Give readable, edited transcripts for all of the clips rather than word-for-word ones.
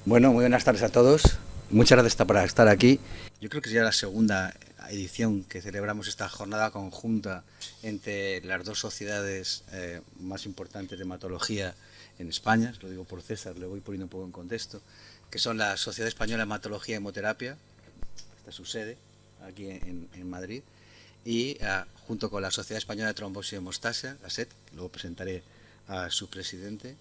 Bueno, muy buenas tardes a todos. Muchas gracias por estar aquí. Yo creo que es ya la segunda edición que celebramos esta jornada conjunta entre las dos sociedades más importantes de hematología en España. Lo digo por César, le voy poniendo un poco en contexto, que son la Sociedad Española de Hematología y Hemoterapia, esta es su sede, aquí en Madrid, y junto con la Sociedad Española de Trombosis y Hemostasia, la SET, luego presentaré a su presidente,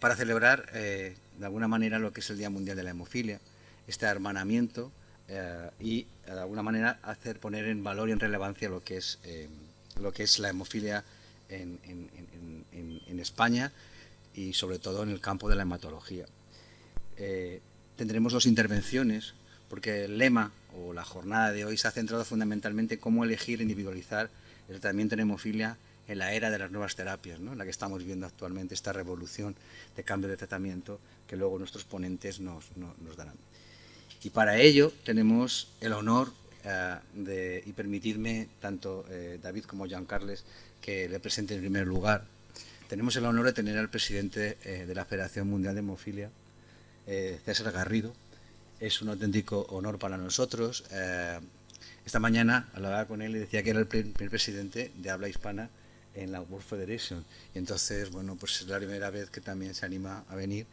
para celebrar de alguna manera lo que es el Día Mundial de la Hemofilia, este hermanamiento y de alguna manera poner en valor y en relevancia lo que es la hemofilia en España y sobre todo en el campo de la hematología. Tendremos dos intervenciones porque el lema o la jornada de hoy se ha centrado fundamentalmente en cómo elegir e individualizar el tratamiento en hemofilia en la era de las nuevas terapias, ¿no? En la que estamos viviendo actualmente, esta revolución de cambio de tratamiento que luego nuestros ponentes nos darán. Y para ello tenemos el honor y permitidme, tanto David como Jean-Carles, que le presente en primer lugar. Tenemos el honor de tener al presidente de la Federación Mundial de Hemofilia, César Garrido. Es un auténtico honor para nosotros. Esta mañana hablaba con él y decía que era el primer presidente de habla hispana en la World Federation, y entonces, bueno, pues es la primera vez que también se anima a venir,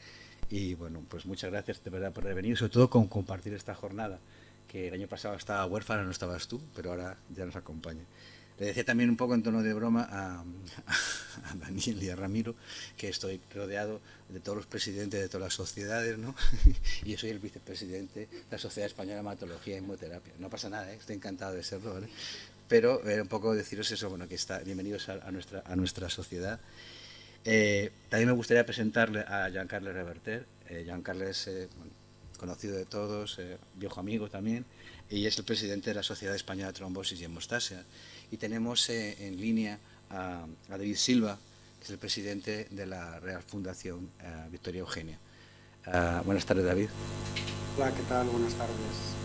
y bueno, pues muchas gracias de verdad por venir, sobre todo con compartir esta jornada, que el año pasado estaba huérfana, no estabas tú, pero ahora ya nos acompaña. Le decía también un poco en tono de broma a Daniel y a Ramiro que estoy rodeado de todos los presidentes de todas las sociedades, ¿no? Y yo soy el vicepresidente de la Sociedad Española de Hematología y Hemoterapia. No pasa nada, estoy encantado de serlo, ¿vale? Pero un poco deciros eso, bueno, que bienvenidos a nuestra sociedad. También me gustaría presentarle a Jean-Carles Reverter. Jean-Carles es conocido de todos, viejo amigo también, y es el presidente de la Sociedad Española de Trombosis y Hemostasia. Y tenemos en línea a David Silva, que es el presidente de la Real Fundación Victoria Eugenia. Buenas tardes, David. Hola, ¿qué tal? Buenas tardes.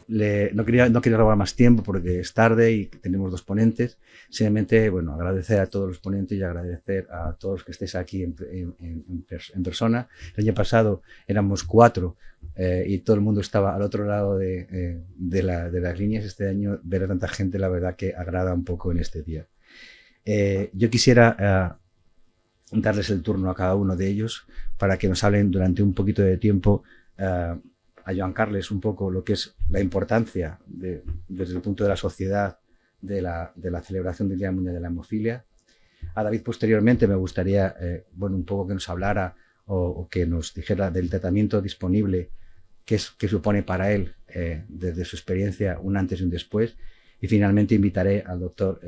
No quería robar más tiempo porque es tarde y tenemos dos ponentes. Simplemente, bueno, agradecer a todos los ponentes y agradecer a todos los que estéis aquí en persona. El año pasado éramos 4 y todo el mundo estaba al otro lado de las líneas. Este año ver a tanta gente, la verdad que agrada un poco en este día. Yo quisiera darles el turno a cada uno de ellos para que nos hablen durante un poquito de tiempo a Jean-Carles un poco lo que es la importancia desde el punto de la sociedad de la celebración del Día Mundial de la Hemofilia. A David posteriormente me gustaría bueno, un poco que nos hablara o que nos dijera del tratamiento disponible que supone para él desde su experiencia un antes y un después. Y finalmente invitaré al doctor,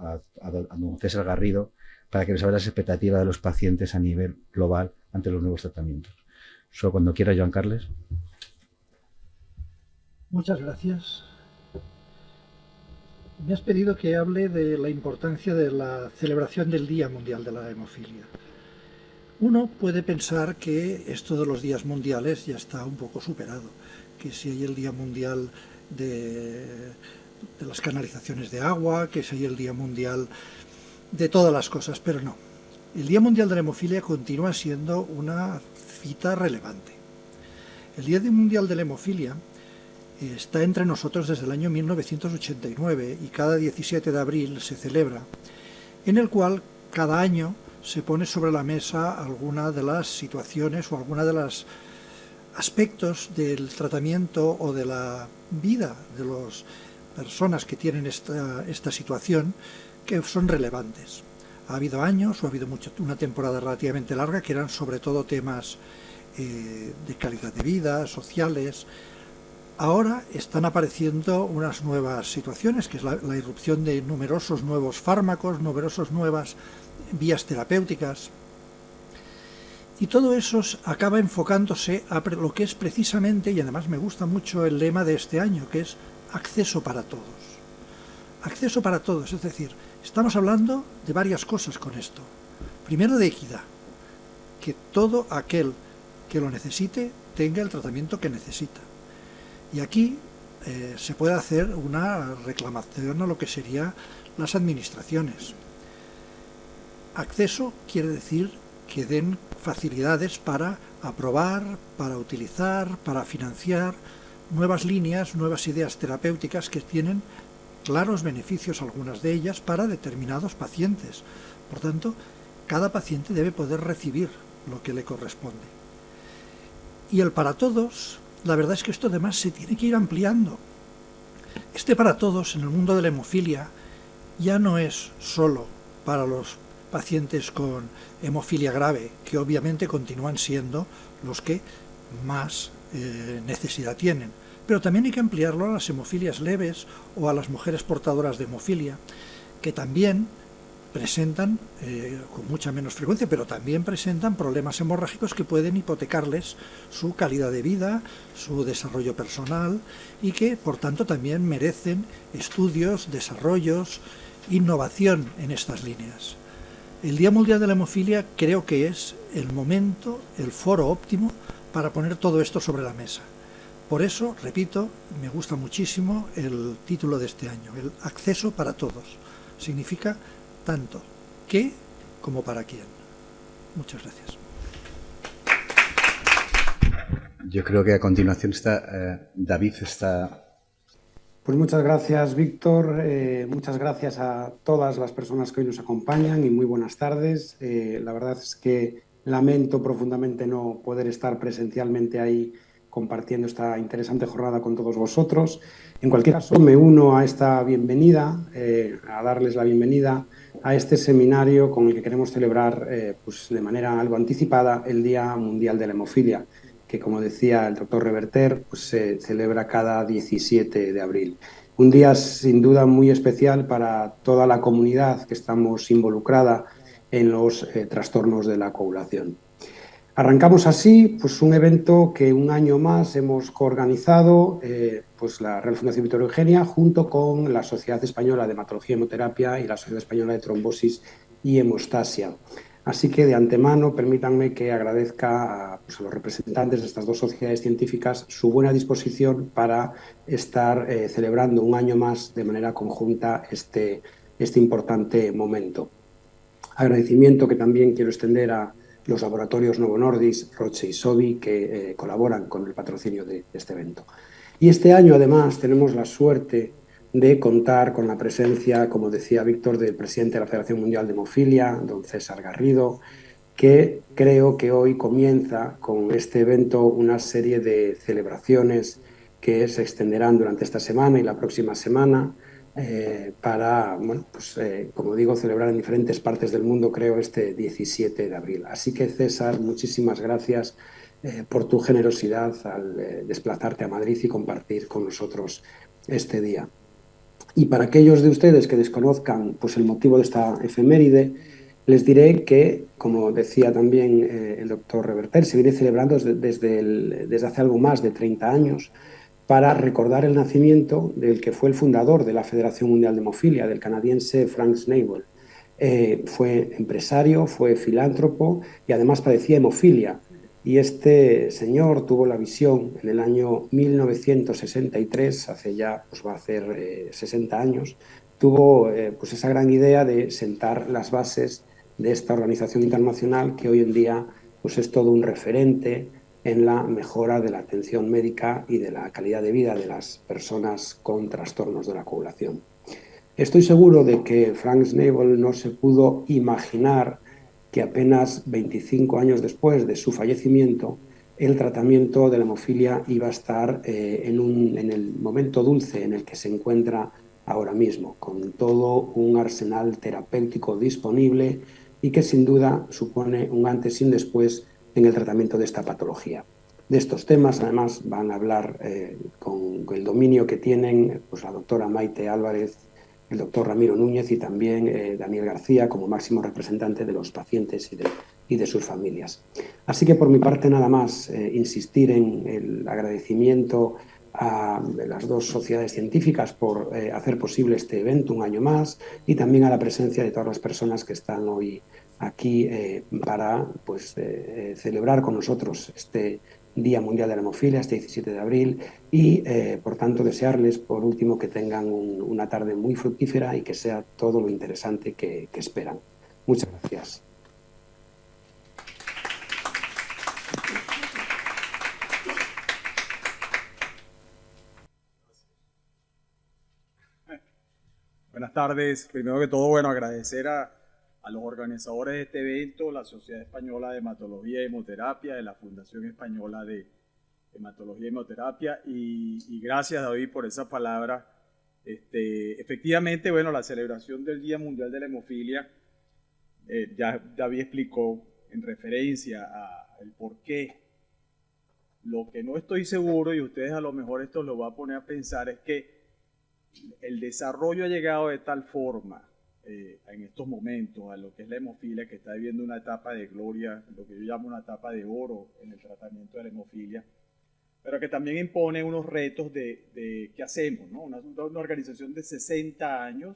a don César Garrido, para que nos hable de las expectativas de los pacientes a nivel global ante los nuevos tratamientos. Solo cuando quiera, Jean-Carles. Muchas gracias. Me has pedido que hable de la importancia de la celebración del Día Mundial de la Hemofilia. Uno puede pensar que esto de los días mundiales ya está un poco superado, que si hay el Día Mundial de las canalizaciones de agua, que si hay el Día Mundial de todas las cosas, pero no. El Día Mundial de la Hemofilia continúa siendo una cita relevante. El Día Mundial de la Hemofilia está entre nosotros desde el año 1989 y cada 17 de abril se celebra, en el cual cada año se pone sobre la mesa alguna de las situaciones o alguna de los aspectos del tratamiento o de la vida de las personas que tienen esta situación que son relevantes. Ha habido años, o ha habido una temporada relativamente larga, que eran sobre todo temas de calidad de vida, sociales, ahora están apareciendo unas nuevas situaciones, que es la irrupción de numerosos nuevos fármacos, numerosas nuevas vías terapéuticas. Y todo eso acaba enfocándose a lo que es precisamente, y además me gusta mucho el lema de este año, que es acceso para todos. Acceso para todos, es decir, estamos hablando de varias cosas con esto. Primero, de equidad, que todo aquel que lo necesite tenga el tratamiento que necesita. Y aquí se puede hacer una reclamación a lo que serían las administraciones. Acceso quiere decir que den facilidades para aprobar, para utilizar, para financiar nuevas líneas, nuevas ideas terapéuticas que tienen claros beneficios, algunas de ellas, para determinados pacientes. Por tanto, cada paciente debe poder recibir lo que le corresponde. Y el para todos, la verdad es que esto además se tiene que ir ampliando. Este para todos en el mundo de la hemofilia ya no es solo para los pacientes con hemofilia grave, que obviamente continúan siendo los que más necesidad tienen, pero también hay que ampliarlo a las hemofilias leves o a las mujeres portadoras de hemofilia, que también presentan, con mucha menos frecuencia, pero también presentan problemas hemorrágicos que pueden hipotecarles su calidad de vida, su desarrollo personal, y que por tanto también merecen estudios, desarrollos, innovación en estas líneas. El Día Mundial de la Hemofilia creo que es el momento, el foro óptimo para poner todo esto sobre la mesa. Por eso, repito, me gusta muchísimo el título de este año, el acceso para todos. Significa tanto qué como para quién. Muchas gracias. Yo creo que a continuación David está... Pues muchas gracias, Víctor. Muchas gracias a todas las personas que hoy nos acompañan y muy buenas tardes. La verdad es que lamento profundamente no poder estar presencialmente ahí compartiendo esta interesante jornada con todos vosotros. En cualquier caso, me uno a esta bienvenida, a darles la bienvenida a este seminario con el que queremos celebrar pues de manera algo anticipada el Día Mundial de la Hemofilia, que, como decía el doctor Reverter, pues se celebra cada 17 de abril. Un día sin duda muy especial para toda la comunidad que estamos involucrada en los trastornos de la coagulación. Arrancamos así pues un evento que un año más hemos coorganizado pues la Real Fundación Víctor Eugenia junto con la Sociedad Española de Hematología y Hemoterapia y la Sociedad Española de Trombosis y Hemostasia. Así que de antemano permítanme que agradezca a los representantes de estas dos sociedades científicas su buena disposición para estar celebrando un año más de manera conjunta este importante momento. Agradecimiento que también quiero extender a los laboratorios Novo Nordisk, Roche y Sobi, que colaboran con el patrocinio de este evento. Y este año, además, tenemos la suerte de contar con la presencia, como decía Víctor, del presidente de la Federación Mundial de Hemofilia, don César Garrido, que creo que hoy comienza con este evento una serie de celebraciones que se extenderán durante esta semana y la próxima semana, para, bueno, pues, como digo, celebrar en diferentes partes del mundo, creo, este 17 de abril. Así que, César, muchísimas gracias por tu generosidad al desplazarte a Madrid y compartir con nosotros este día. Y para aquellos de ustedes que desconozcan pues, el motivo de esta efeméride, les diré que, como decía también el doctor Reverter, se viene celebrando desde hace algo más de 30 años, para recordar el nacimiento del que fue el fundador de la Federación Mundial de Hemofilia, del canadiense Frank Snable. Fue empresario, fue filántropo y además padecía hemofilia. Y este señor tuvo la visión en el año 1963, hace ya, pues va a hacer 60 años, tuvo pues esa gran idea de sentar las bases de esta organización internacional que hoy en día pues es todo un referente en la mejora de la atención médica y de la calidad de vida de las personas con trastornos de la coagulación. Estoy seguro de que Frank Snable no se pudo imaginar que apenas 25 años después de su fallecimiento, el tratamiento de la hemofilia iba a estar en el momento dulce en el que se encuentra ahora mismo, con todo un arsenal terapéutico disponible y que sin duda supone un antes y un después en el tratamiento de esta patología. de estos temas. Además, van a hablar con el dominio que tienen pues, la doctora Maite Álvarez, el doctor Ramiro Núñez y también Daniel García como máximo representante de los pacientes y de sus familias. Así que por mi parte nada más insistir en el agradecimiento a las dos sociedades científicas por hacer posible este evento un año más y también a la presencia de todas las personas que están hoy aquí para pues, celebrar con nosotros este Día Mundial de la Hemofilia, este 17 de abril, y por tanto desearles por último que tengan una tarde muy fructífera y que sea todo lo interesante que esperan. Muchas gracias. Buenas tardes. Primero que todo, bueno, agradecer a los organizadores de este evento, la Sociedad Española de Hematología y Hemoterapia, de la Fundación Española de Hematología y Hemoterapia, y gracias, David, por esa palabra. Efectivamente, bueno, la celebración del Día Mundial de la Hemofilia, ya David explicó en referencia al por qué. Lo que no estoy seguro, y ustedes a lo mejor esto lo va a poner a pensar, es que el desarrollo ha llegado de tal forma en estos momentos a lo que es la hemofilia, que está viviendo una etapa de gloria, lo que yo llamo una etapa de oro en el tratamiento de la hemofilia, pero que también impone unos retos de qué hacemos, ¿no? Una organización de 60 años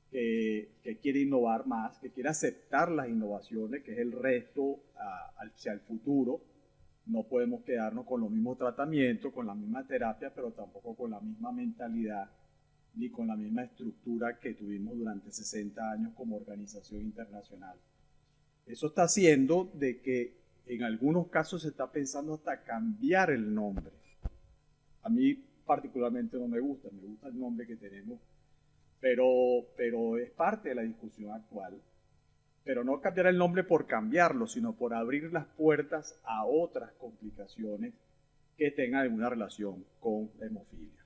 que quiere innovar más, que quiere aceptar las innovaciones, que es el resto hacia el futuro. No podemos quedarnos con los mismos tratamientos, con la misma terapia, pero tampoco con la misma mentalidad ni con la misma estructura que tuvimos durante 60 años como organización internacional. Eso está haciendo de que en algunos casos se está pensando hasta cambiar el nombre. A mí particularmente no me gusta el nombre que tenemos, pero es parte de la discusión actual. Pero no cambiar el nombre por cambiarlo, sino por abrir las puertas a otras complicaciones que tengan alguna relación con la hemofilia.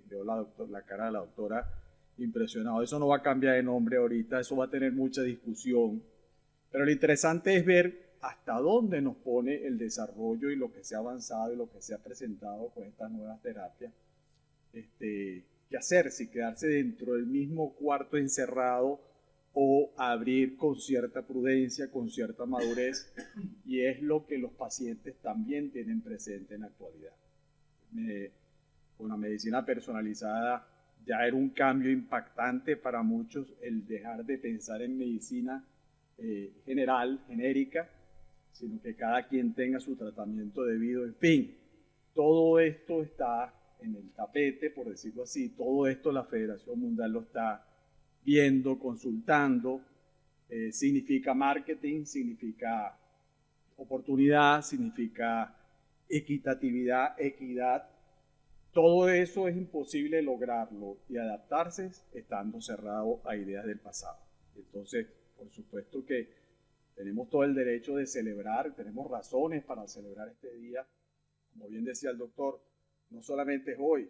Veo la cara de la doctora impresionado. Eso no va a cambiar de nombre ahorita, eso va a tener mucha discusión. Pero lo interesante es ver hasta dónde nos pone el desarrollo y lo que se ha avanzado y lo que se ha presentado con estas nuevas terapias. ¿Qué hacer? Si quedarse dentro del mismo cuarto encerrado o abrir con cierta prudencia, con cierta madurez, y es lo que los pacientes también tienen presente en la actualidad. Con la medicina personalizada ya era un cambio impactante para muchos el dejar de pensar en medicina general, genérica, sino que cada quien tenga su tratamiento debido. En fin, todo esto está en el tapete, por decirlo así, todo esto la Federación Mundial lo está viendo, consultando. Significa marketing, significa oportunidad, significa equitatividad, equidad. Todo eso es imposible lograrlo y adaptarse estando cerrado a ideas del pasado. Entonces, por supuesto que tenemos todo el derecho de celebrar, tenemos razones para celebrar este día. Como bien decía el doctor, no solamente es hoy.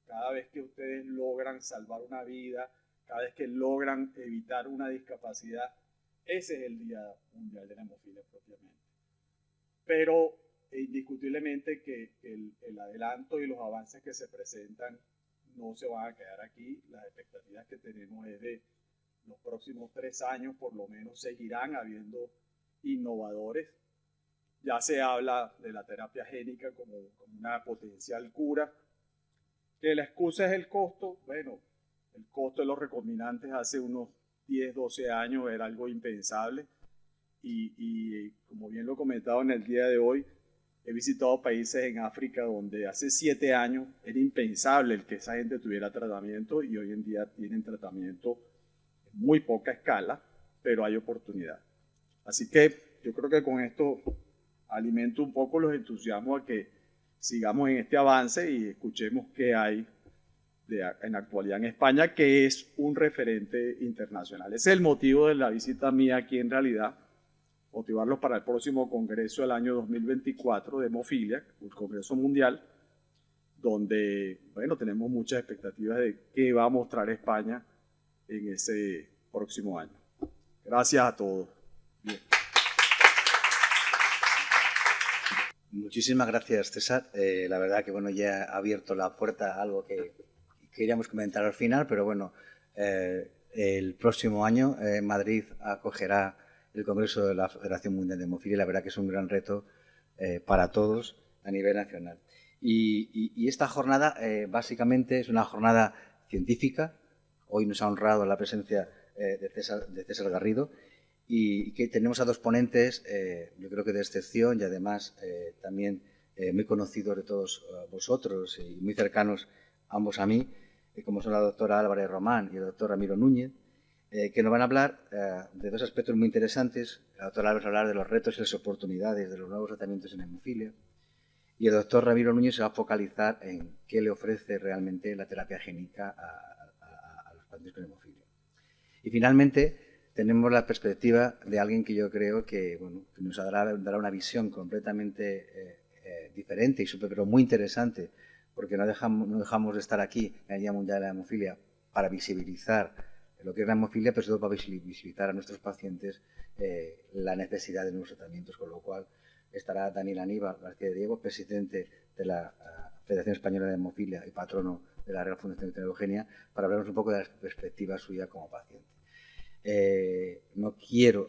Cada vez que ustedes logran salvar una vida, cada vez que logran evitar una discapacidad, ese es el Día Mundial de la Hemofilia propiamente. Pero indiscutiblemente que el adelanto y los avances que se presentan no se van a quedar aquí. Las expectativas que tenemos es de los próximos 3 años, por lo menos, seguirán habiendo innovadores. Ya se habla de la terapia génica como una potencial cura. Que la excusa es el costo. Bueno, el costo de los recombinantes hace unos 10, 12 años era algo impensable. Y como bien lo he comentado en el día de hoy, he visitado países en África donde hace 7 años era impensable el que esa gente tuviera tratamiento, y hoy en día tienen tratamiento en muy poca escala, pero hay oportunidad. Así que yo creo que con esto alimento un poco los entusiasmos a que sigamos en este avance y escuchemos qué hay en la actualidad en España, que es un referente internacional. Ese es el motivo de la visita mía aquí en realidad, motivarlos para el próximo congreso del año 2024 de hemofilia, el congreso mundial, donde, bueno, tenemos muchas expectativas de qué va a mostrar España en ese próximo año. Gracias a todos. Bien. Muchísimas gracias, César. La verdad que bueno, ya ha abierto la puerta a algo que queríamos comentar al final, pero bueno, el próximo año Madrid acogerá el Congreso de la Federación Mundial de Hemofilia y la verdad que es un gran reto para todos a nivel nacional. Y esta jornada básicamente es una jornada científica. Hoy nos ha honrado la presencia de César Garrido y que tenemos a dos ponentes, yo creo que de excepción y además también muy conocidos de todos vosotros y muy cercanos ambos a mí, como son la doctora Álvarez Román y el doctor Ramiro Núñez, que nos van a hablar de dos aspectos muy interesantes. La doctora Álvarez va a hablar de los retos y las oportunidades de los nuevos tratamientos en hemofilia y el doctor Ramiro Núñez se va a focalizar en qué le ofrece realmente la terapia génica a los pacientes con hemofilia. Y finalmente tenemos la perspectiva de alguien que yo creo que, bueno, que nos dará una visión completamente diferente y pero muy interesante, porque no dejamos de estar aquí en el Día Mundial de la Hemofilia para visibilizar lo que es la hemofilia, pero sobre todo para visibilizar a nuestros pacientes la necesidad de nuevos tratamientos, con lo cual estará Daniel Aníbal García de Diego, presidente de la Federación Española de Hemofilia y patrono de la Real Fundación de Eugenia, para hablarnos un poco de la perspectiva suya como paciente. No quiero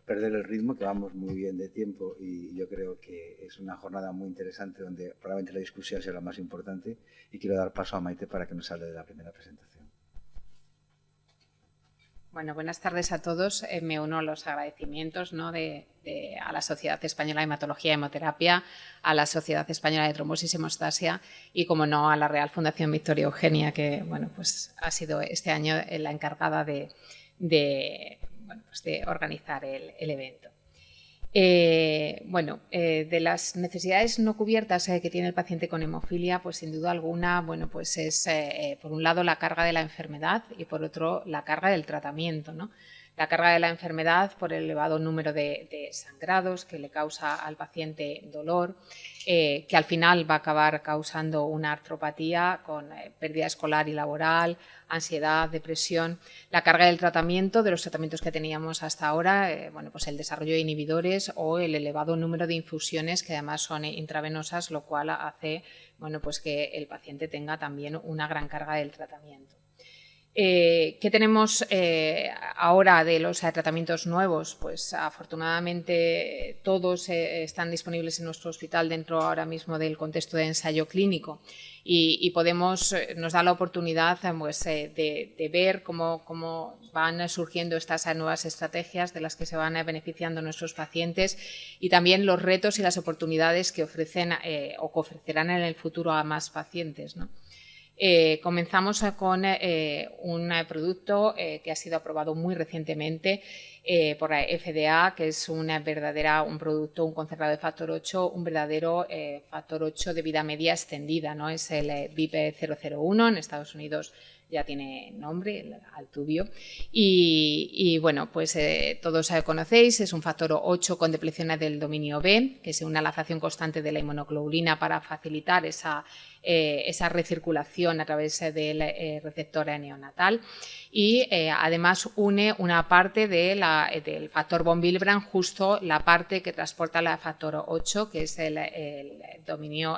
perder el ritmo, que vamos muy bien de tiempo y yo creo que es una jornada muy interesante donde probablemente la discusión sea la más importante y quiero dar paso a Maite para que nos hable de la primera presentación. Bueno, buenas tardes a todos. Me uno a los agradecimientos, ¿no?, a la Sociedad Española de Hematología y Hemoterapia, a la Sociedad Española de Trombosis y Hemostasia y, como no, a la Real Fundación Victoria Eugenia, que bueno, pues ha sido este año la encargada de organizar el evento. De las necesidades no cubiertas que tiene el paciente con hemofilia, pues sin duda alguna, bueno, pues es por un lado la carga de la enfermedad y por otro la carga del tratamiento, ¿no? La carga de la enfermedad por el elevado número de sangrados que le causa al paciente dolor, que al final va a acabar causando una artropatía con pérdida escolar y laboral, ansiedad, depresión. La carga del tratamiento, de los tratamientos que teníamos hasta ahora, pues el desarrollo de inhibidores o el elevado número de infusiones que además son intravenosas, lo cual hace, bueno, pues que el paciente tenga también una gran carga del tratamiento. ¿Qué tenemos ahora de los tratamientos nuevos? Pues afortunadamente todos están disponibles en nuestro hospital dentro ahora mismo del contexto de ensayo clínico y nos da la oportunidad pues, de ver cómo van surgiendo estas nuevas estrategias de las que se van beneficiando nuestros pacientes y también los retos y las oportunidades que ofrecen o que ofrecerán en el futuro a más pacientes, ¿no? Comenzamos con un producto que ha sido aprobado muy recientemente por la FDA, que es un concentrado de factor 8, un verdadero factor 8 de vida media extendida, ¿no? Es el BIP001, en Estados Unidos ya tiene nombre, el Altuvio, y bueno, pues todos conocéis, es un factor 8 con depleción del dominio B, que es una laxación constante de la inmunoglobulina para facilitar esa recirculación a través del receptor neonatal y además une una parte del factor von Willebrand, justo la parte que transporta el factor 8, que es el dominio,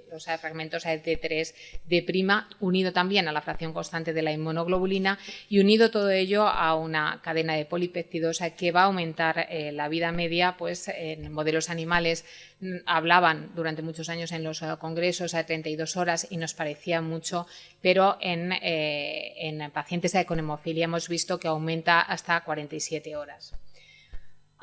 los fragmentos D3D', unido también a la fracción constante de la inmunoglobulina y unido todo ello a una cadena de polipéptidos que va a aumentar la vida media, pues en modelos animales hablaban durante muchos años en los congresos a 32 horas y nos parecía mucho, pero en pacientes con hemofilia hemos visto que aumenta hasta 47 horas.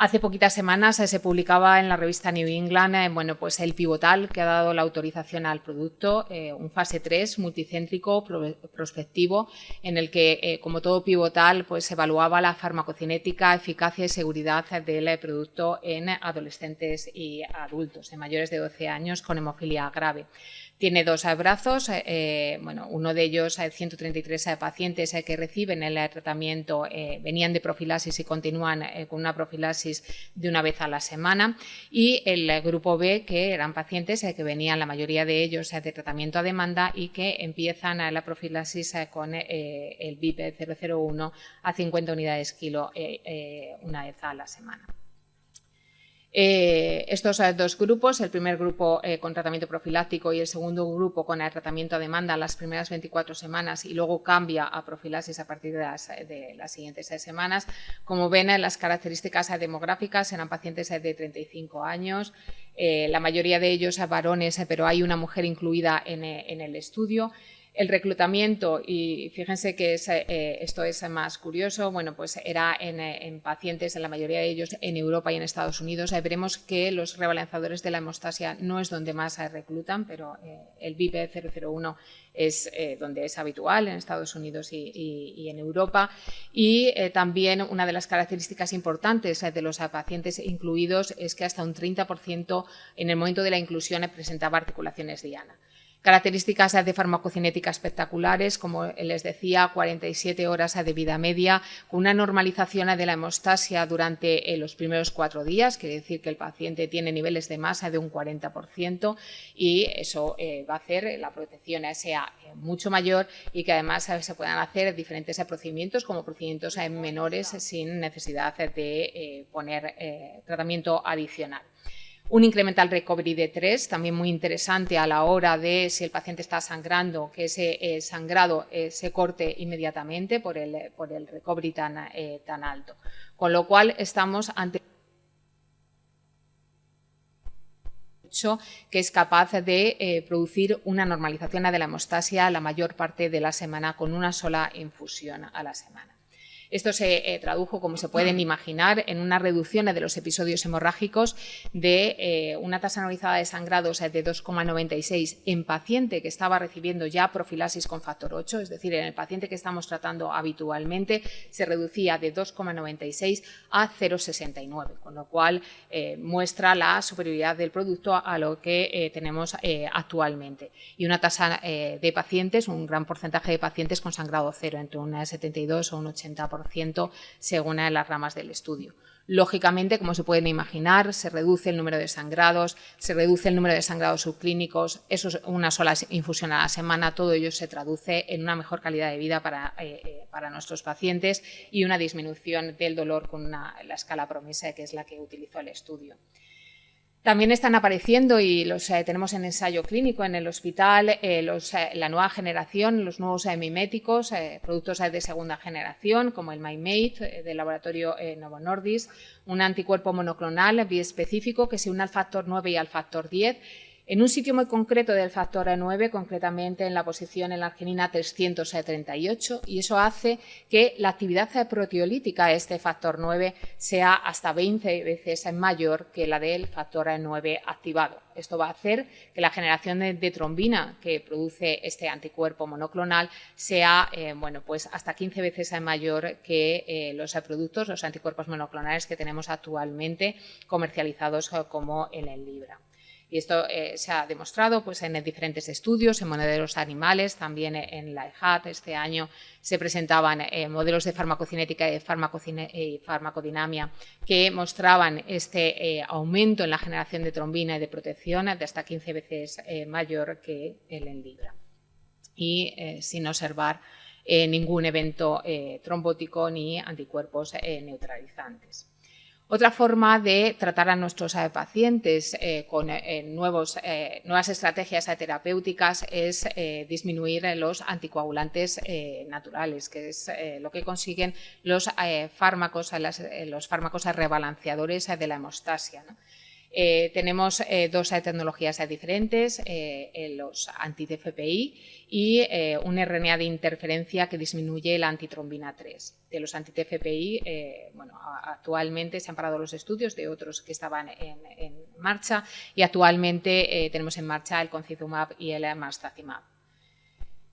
Hace poquitas semanas se publicaba en la revista New England pues el pivotal que ha dado la autorización al producto, un fase 3 multicéntrico prospectivo en el que, como todo pivotal, pues evaluaba la farmacocinética, eficacia y seguridad del producto en adolescentes y adultos mayores de 12 años con hemofilia grave. Tiene dos brazos, uno de ellos, 133 pacientes que reciben el tratamiento, venían de profilaxis y continúan con una profilaxis de una vez a la semana, y el grupo B, que eran pacientes que venían, la mayoría de ellos, de tratamiento a demanda y que empiezan la profilaxis con el BIP001 a 50 unidades kilo una vez a la semana. Estos dos grupos, el primer grupo con tratamiento profiláctico y el segundo grupo con el tratamiento a demanda las primeras 24 semanas y luego cambia a profilaxis a partir de las siguientes semanas. Como ven, las características demográficas eran pacientes de 35 años, la mayoría de ellos varones, pero hay una mujer incluida en el estudio. El reclutamiento, y fíjense que esto es más curioso, bueno, pues era en pacientes, en la mayoría de ellos en Europa y en Estados Unidos. Veremos que los rebalanzadores de la hemostasia no es donde más se reclutan, pero el VIP 001 es donde es habitual en Estados Unidos y en Europa. Y también una de las características importantes de los pacientes incluidos es que hasta un 30% en el momento de la inclusión presentaba articulaciones diana. Características de farmacocinética espectaculares, como les decía, 47 horas de vida media, con una normalización de la hemostasia durante los primeros 4 días, quiere decir que el paciente tiene niveles de masa de un 40% y eso va a hacer la protección sea mucho mayor y que además se puedan hacer diferentes procedimientos como procedimientos menores sin necesidad de poner tratamiento adicional. Un incremental recovery de 3, también muy interesante a la hora de si el paciente está sangrando, que ese sangrado se corte inmediatamente por el recovery tan alto. Con lo cual estamos ante que es capaz de producir una normalización de la hemostasia la mayor parte de la semana con una sola infusión a la semana. Esto se tradujo, como se pueden imaginar, en una reducción de los episodios hemorrágicos de una tasa anualizada de sangrados de 2,96 en paciente que estaba recibiendo ya profilaxis con factor 8, es decir, en el paciente que estamos tratando habitualmente se reducía de 2,96 a 0,69, con lo cual muestra la superioridad del producto a lo que tenemos actualmente. Y una tasa de pacientes, un gran porcentaje de pacientes con sangrado cero, entre un 72 o un 80%. Según las ramas del estudio. Lógicamente, como se pueden imaginar, se reduce el número de sangrados, se reduce el número de sangrados subclínicos, eso es una sola infusión a la semana, todo ello se traduce en una mejor calidad de vida para nuestros pacientes y una disminución del dolor con la escala PROMIS, que es la que utilizó el estudio. También están apareciendo y los tenemos en ensayo clínico en el hospital la nueva generación, los nuevos miméticos, productos de segunda generación como el MyMate del laboratorio Novo Nordisk, un anticuerpo monoclonal biespecífico que se une al factor 9 y al factor 10 en un sitio muy concreto del factor 9, concretamente en la posición en la arginina 338, y eso hace que la actividad proteolítica de este factor 9 sea hasta 20 veces mayor que la del factor 9 activado. Esto va a hacer que la generación de trombina que produce este anticuerpo monoclonal sea pues hasta 15 veces mayor que los productos, los anticuerpos monoclonales que tenemos actualmente comercializados como el Enlibra. Y esto se ha demostrado pues, en diferentes estudios, en modelos animales, también en la EHAT. Este año se presentaban modelos de farmacocinética y farmacodinamia que mostraban este aumento en la generación de trombina y de protección de hasta 15 veces mayor que el Enlibra. Y sin observar ningún evento trombótico ni anticuerpos neutralizantes. Otra forma de tratar a nuestros pacientes con nuevas estrategias terapéuticas es disminuir los anticoagulantes naturales, que es lo que consiguen los fármacos rebalanceadores de la hemostasia, ¿no? Tenemos dos tecnologías diferentes, los anti-TFPI y un RNA de interferencia que disminuye la antitrombina 3. De los anti-TFPI, actualmente se han parado los estudios de otros que estaban en marcha y actualmente tenemos en marcha el concizumab y el marstacimab.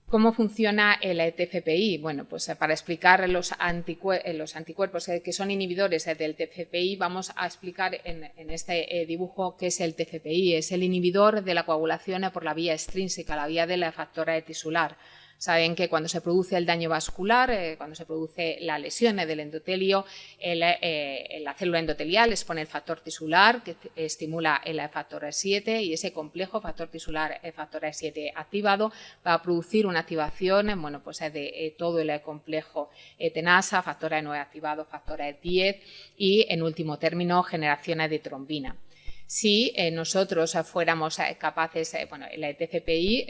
¿Cómo funciona el TFPI? Bueno, pues para explicar los anticuerpos que son inhibidores del TFPI, vamos a explicar en este dibujo qué es el TFPI. Es el inhibidor de la coagulación por la vía extrínseca, la vía del factor tisular. Saben que cuando se produce el daño vascular, cuando se produce la lesión del endotelio, la célula endotelial expone el factor tisular que estimula el factor 7 y ese complejo factor tisular factor 7 activado va a producir una activación de todo el complejo tenasa, factor 9 activado, factor 10 y en último término generación de trombina. Si nosotros fuéramos capaces, el TFPI,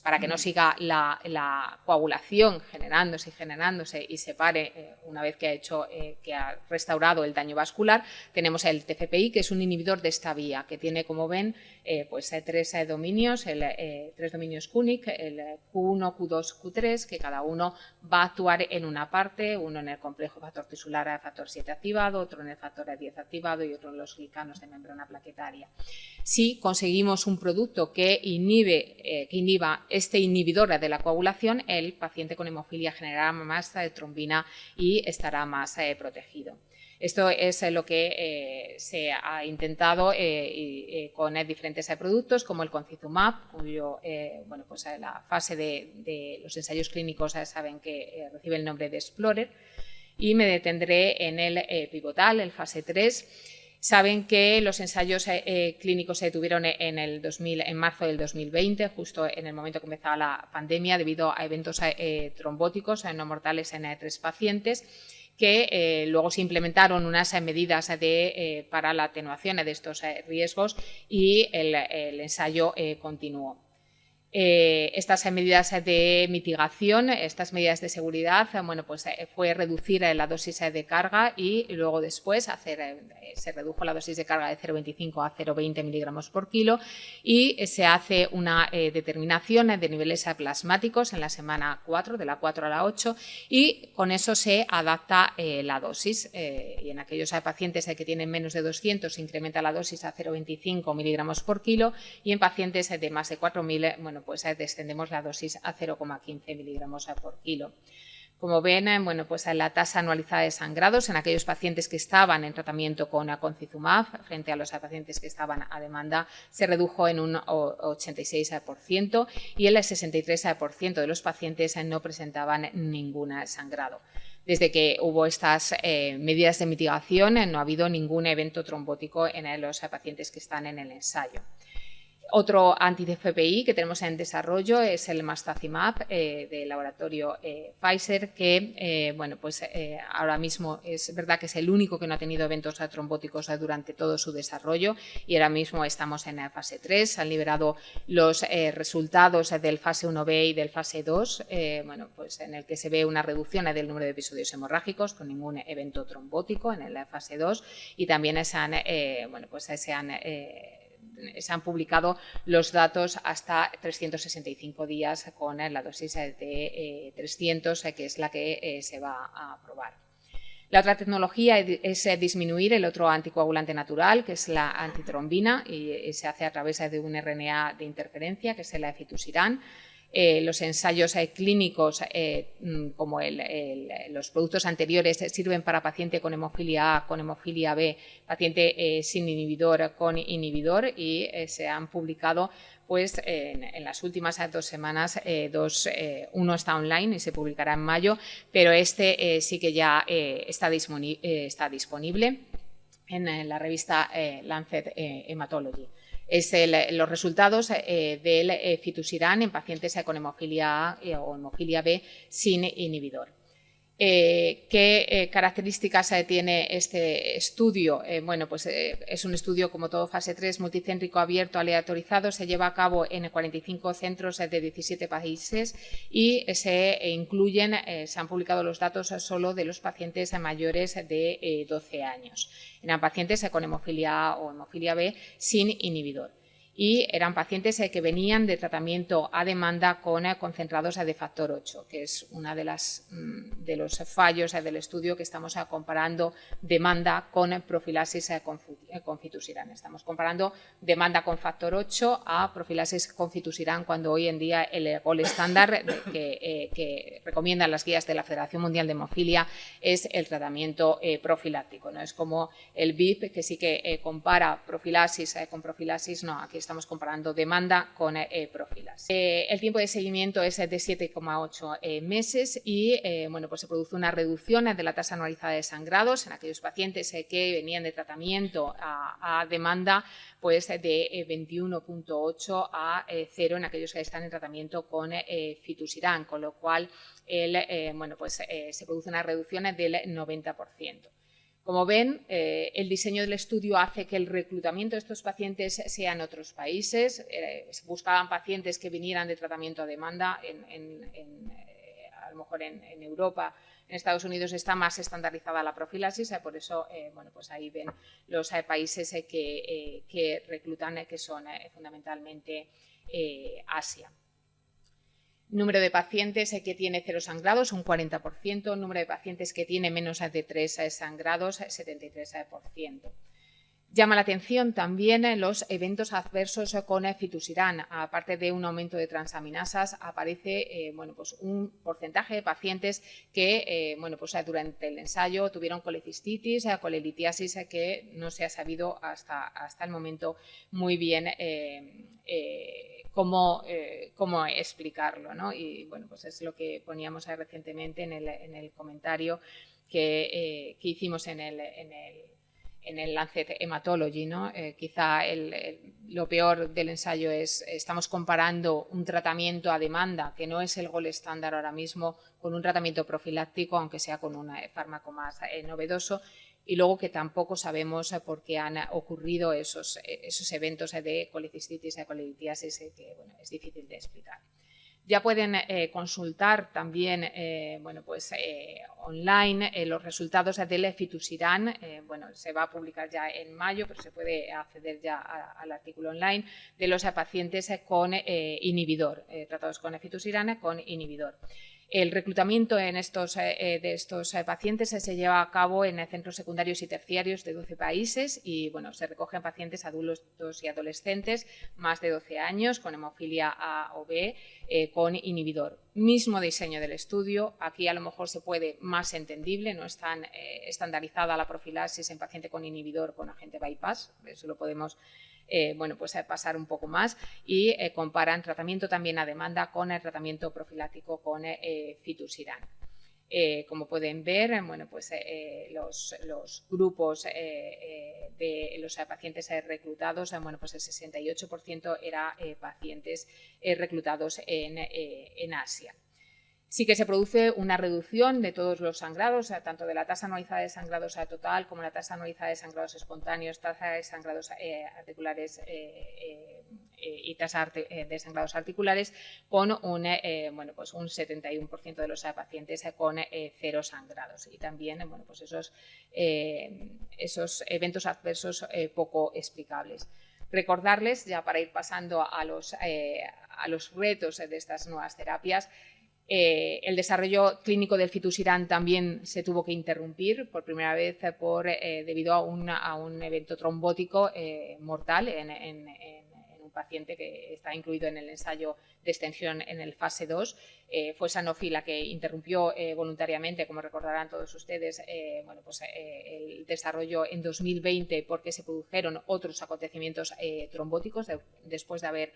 para que no siga la coagulación generándose y se pare una vez que ha restaurado el daño vascular, tenemos el TFPI, que es un inhibidor de esta vía, que tiene, como ven, tres dominios, tres dominios QNIC, el Q1, Q2, Q3, que cada uno va a actuar en una parte, uno en el complejo factor tisular factor 7 activado, otro en el factor 10 activado y otro en los glicanos de membrana plaquetaria. Si conseguimos un producto que inhiba este inhibidor de la coagulación, el paciente con hemofilia generará más trombina y estará más protegido. Esto es lo que se ha intentado con diferentes productos como el concizumab, cuyo la fase de los ensayos clínicos saben que recibe el nombre de Explorer, y me detendré en el pivotal, el fase 3. Saben que los ensayos clínicos se detuvieron en marzo del 2020, justo en el momento que empezaba la pandemia, debido a eventos trombóticos no mortales en 3 pacientes, que luego se implementaron unas medidas para la atenuación de estos riesgos y el ensayo continuó. Estas medidas de mitigación, estas medidas de seguridad, fue reducir la dosis de carga y luego después se redujo la dosis de carga de 0,25 a 0,20 miligramos por kilo y se hace una determinación de niveles plasmáticos en la semana 4, de la 4 a la 8, y con eso se adapta la dosis y en aquellos pacientes que tienen menos de 200 se incrementa la dosis a 0,25 miligramos por kilo y en pacientes de más de 4.000, descendemos la dosis a 0,15 miligramos por kilo. Como ven, la tasa anualizada de sangrados en aquellos pacientes que estaban en tratamiento con concizumab frente a los pacientes que estaban a demanda se redujo en un 86% y el 63% de los pacientes no presentaban ningún sangrado. Desde que hubo estas medidas de mitigación no ha habido ningún evento trombótico en los pacientes que están en el ensayo. Otro anti-TFPI que tenemos en desarrollo es el marstacimab del laboratorio Pfizer, que ahora mismo es verdad que es el único que no ha tenido eventos trombóticos durante todo su desarrollo y ahora mismo estamos en la fase 3. Han liberado los resultados del fase 1B y del fase 2, en el que se ve una reducción del número de episodios hemorrágicos con ningún evento trombótico en la fase 2 y también se han publicado los datos hasta 365 días con la dosis de 300, que es la que se va a probar. La otra tecnología es disminuir el otro anticoagulante natural, que es la antitrombina, y se hace a través de un RNA de interferencia, que es el fitusiran. Los ensayos clínicos, como los productos anteriores, sirven para paciente con hemofilia A, con hemofilia B, paciente sin inhibidor, con inhibidor, y se han publicado en las últimas 2 semanas, uno está online y se publicará en mayo, pero sí que ya está disponible en la revista Lancet Hematology. Es los resultados del fitusiran en pacientes con hemofilia A o hemofilia B sin inhibidor. ¿Qué características tiene este estudio? Es un estudio, como todo fase 3, multicéntrico, abierto, aleatorizado, se lleva a cabo en 45 centros de 17 países y se han publicado los datos solo de los pacientes mayores de 12 años. Eran pacientes con hemofilia A o hemofilia B sin inhibidor. Y eran pacientes que venían de tratamiento a demanda con concentrados de factor 8, que es uno de los fallos del estudio, que estamos comparando demanda con profilaxis con fitusiran. Estamos comparando demanda con factor 8 a profilaxis con fitusiran, cuando hoy en día el gold estándar que recomiendan las guías de la Federación Mundial de Hemofilia es el tratamiento profiláctico. No es como el BIP, que sí que compara profilaxis con profilaxis. No, aquí estamos comparando demanda con profilaxis. El tiempo de seguimiento es de 7,8 meses y bueno, pues se produce una reducción de la tasa anualizada de sangrados en aquellos pacientes que venían de tratamiento a demanda, pues de 21,8 a 0 en aquellos que están en tratamiento con fitusiran, con lo cual bueno, pues, se produce una reducción del 90%. Como ven, el diseño del estudio hace que el reclutamiento de estos pacientes sea en otros países. Se buscaban pacientes que vinieran de tratamiento a demanda. A lo mejor en Europa, en Estados Unidos está más estandarizada la profilaxis, por eso bueno, pues ahí ven los países que reclutan, que son fundamentalmente Asia. Número de pacientes que tiene 0 sangrados, un 40%. Número de pacientes que tiene menos de 3 sangrados, 73%. Llama la atención también los eventos adversos con fitusiran. Aparte de un aumento de transaminasas, aparece bueno, pues un porcentaje de pacientes que bueno, pues durante el ensayo tuvieron colecistitis, colelitiasis, que no se ha sabido hasta el momento muy bien cómo explicarlo, ¿no? Y bueno, pues es lo que poníamos recientemente en el comentario que hicimos en el Lancet Hematology, ¿no? Quizá lo peor del ensayo es estamos comparando un tratamiento a demanda, que no es el gold estándar ahora mismo, con un tratamiento profiláctico, aunque sea con un fármaco más novedoso, y luego que tampoco sabemos por qué han ocurrido esos eventos de colecistitis, de colelitiasis, que bueno, es difícil de explicar. Ya pueden consultar también bueno, pues, online los resultados del fitusiran. Bueno, se va a publicar ya en mayo, pero se puede acceder ya al artículo online de los pacientes con inhibidor, tratados con fitusiran con inhibidor. El reclutamiento de estos pacientes se lleva a cabo en centros secundarios y terciarios de 12 países y bueno, se recogen pacientes adultos y adolescentes más de 12 años con hemofilia A o B con inhibidor. Mismo diseño del estudio, aquí a lo mejor se puede más entendible, no es tan estandarizada la profilaxis en paciente con inhibidor con agente bypass, eso lo podemos bueno, pues pasar un poco más y comparan tratamiento también a demanda con el tratamiento profiláctico con fitusiran. Como pueden ver, bueno, pues, los grupos de los pacientes reclutados, bueno, pues el 68% era pacientes reclutados en Asia. Sí que se produce una reducción de todos los sangrados, tanto de la tasa anualizada de sangrados total como la tasa anualizada de sangrados espontáneos, tasa de sangrados articulares y tasa de sangrados articulares, con un 71% de los pacientes con 0 sangrados. Y también bueno, pues esos eventos adversos poco explicables. Recordarles, ya para ir pasando a los retos de estas nuevas terapias, el desarrollo clínico del fitusiran también se tuvo que interrumpir por primera vez debido a un evento trombótico mortal en un paciente que está incluido en el ensayo de extensión en el fase 2. Fue Sanofi la que interrumpió voluntariamente, como recordarán todos ustedes, bueno, pues, el desarrollo en 2020 porque se produjeron otros acontecimientos trombóticos después de haber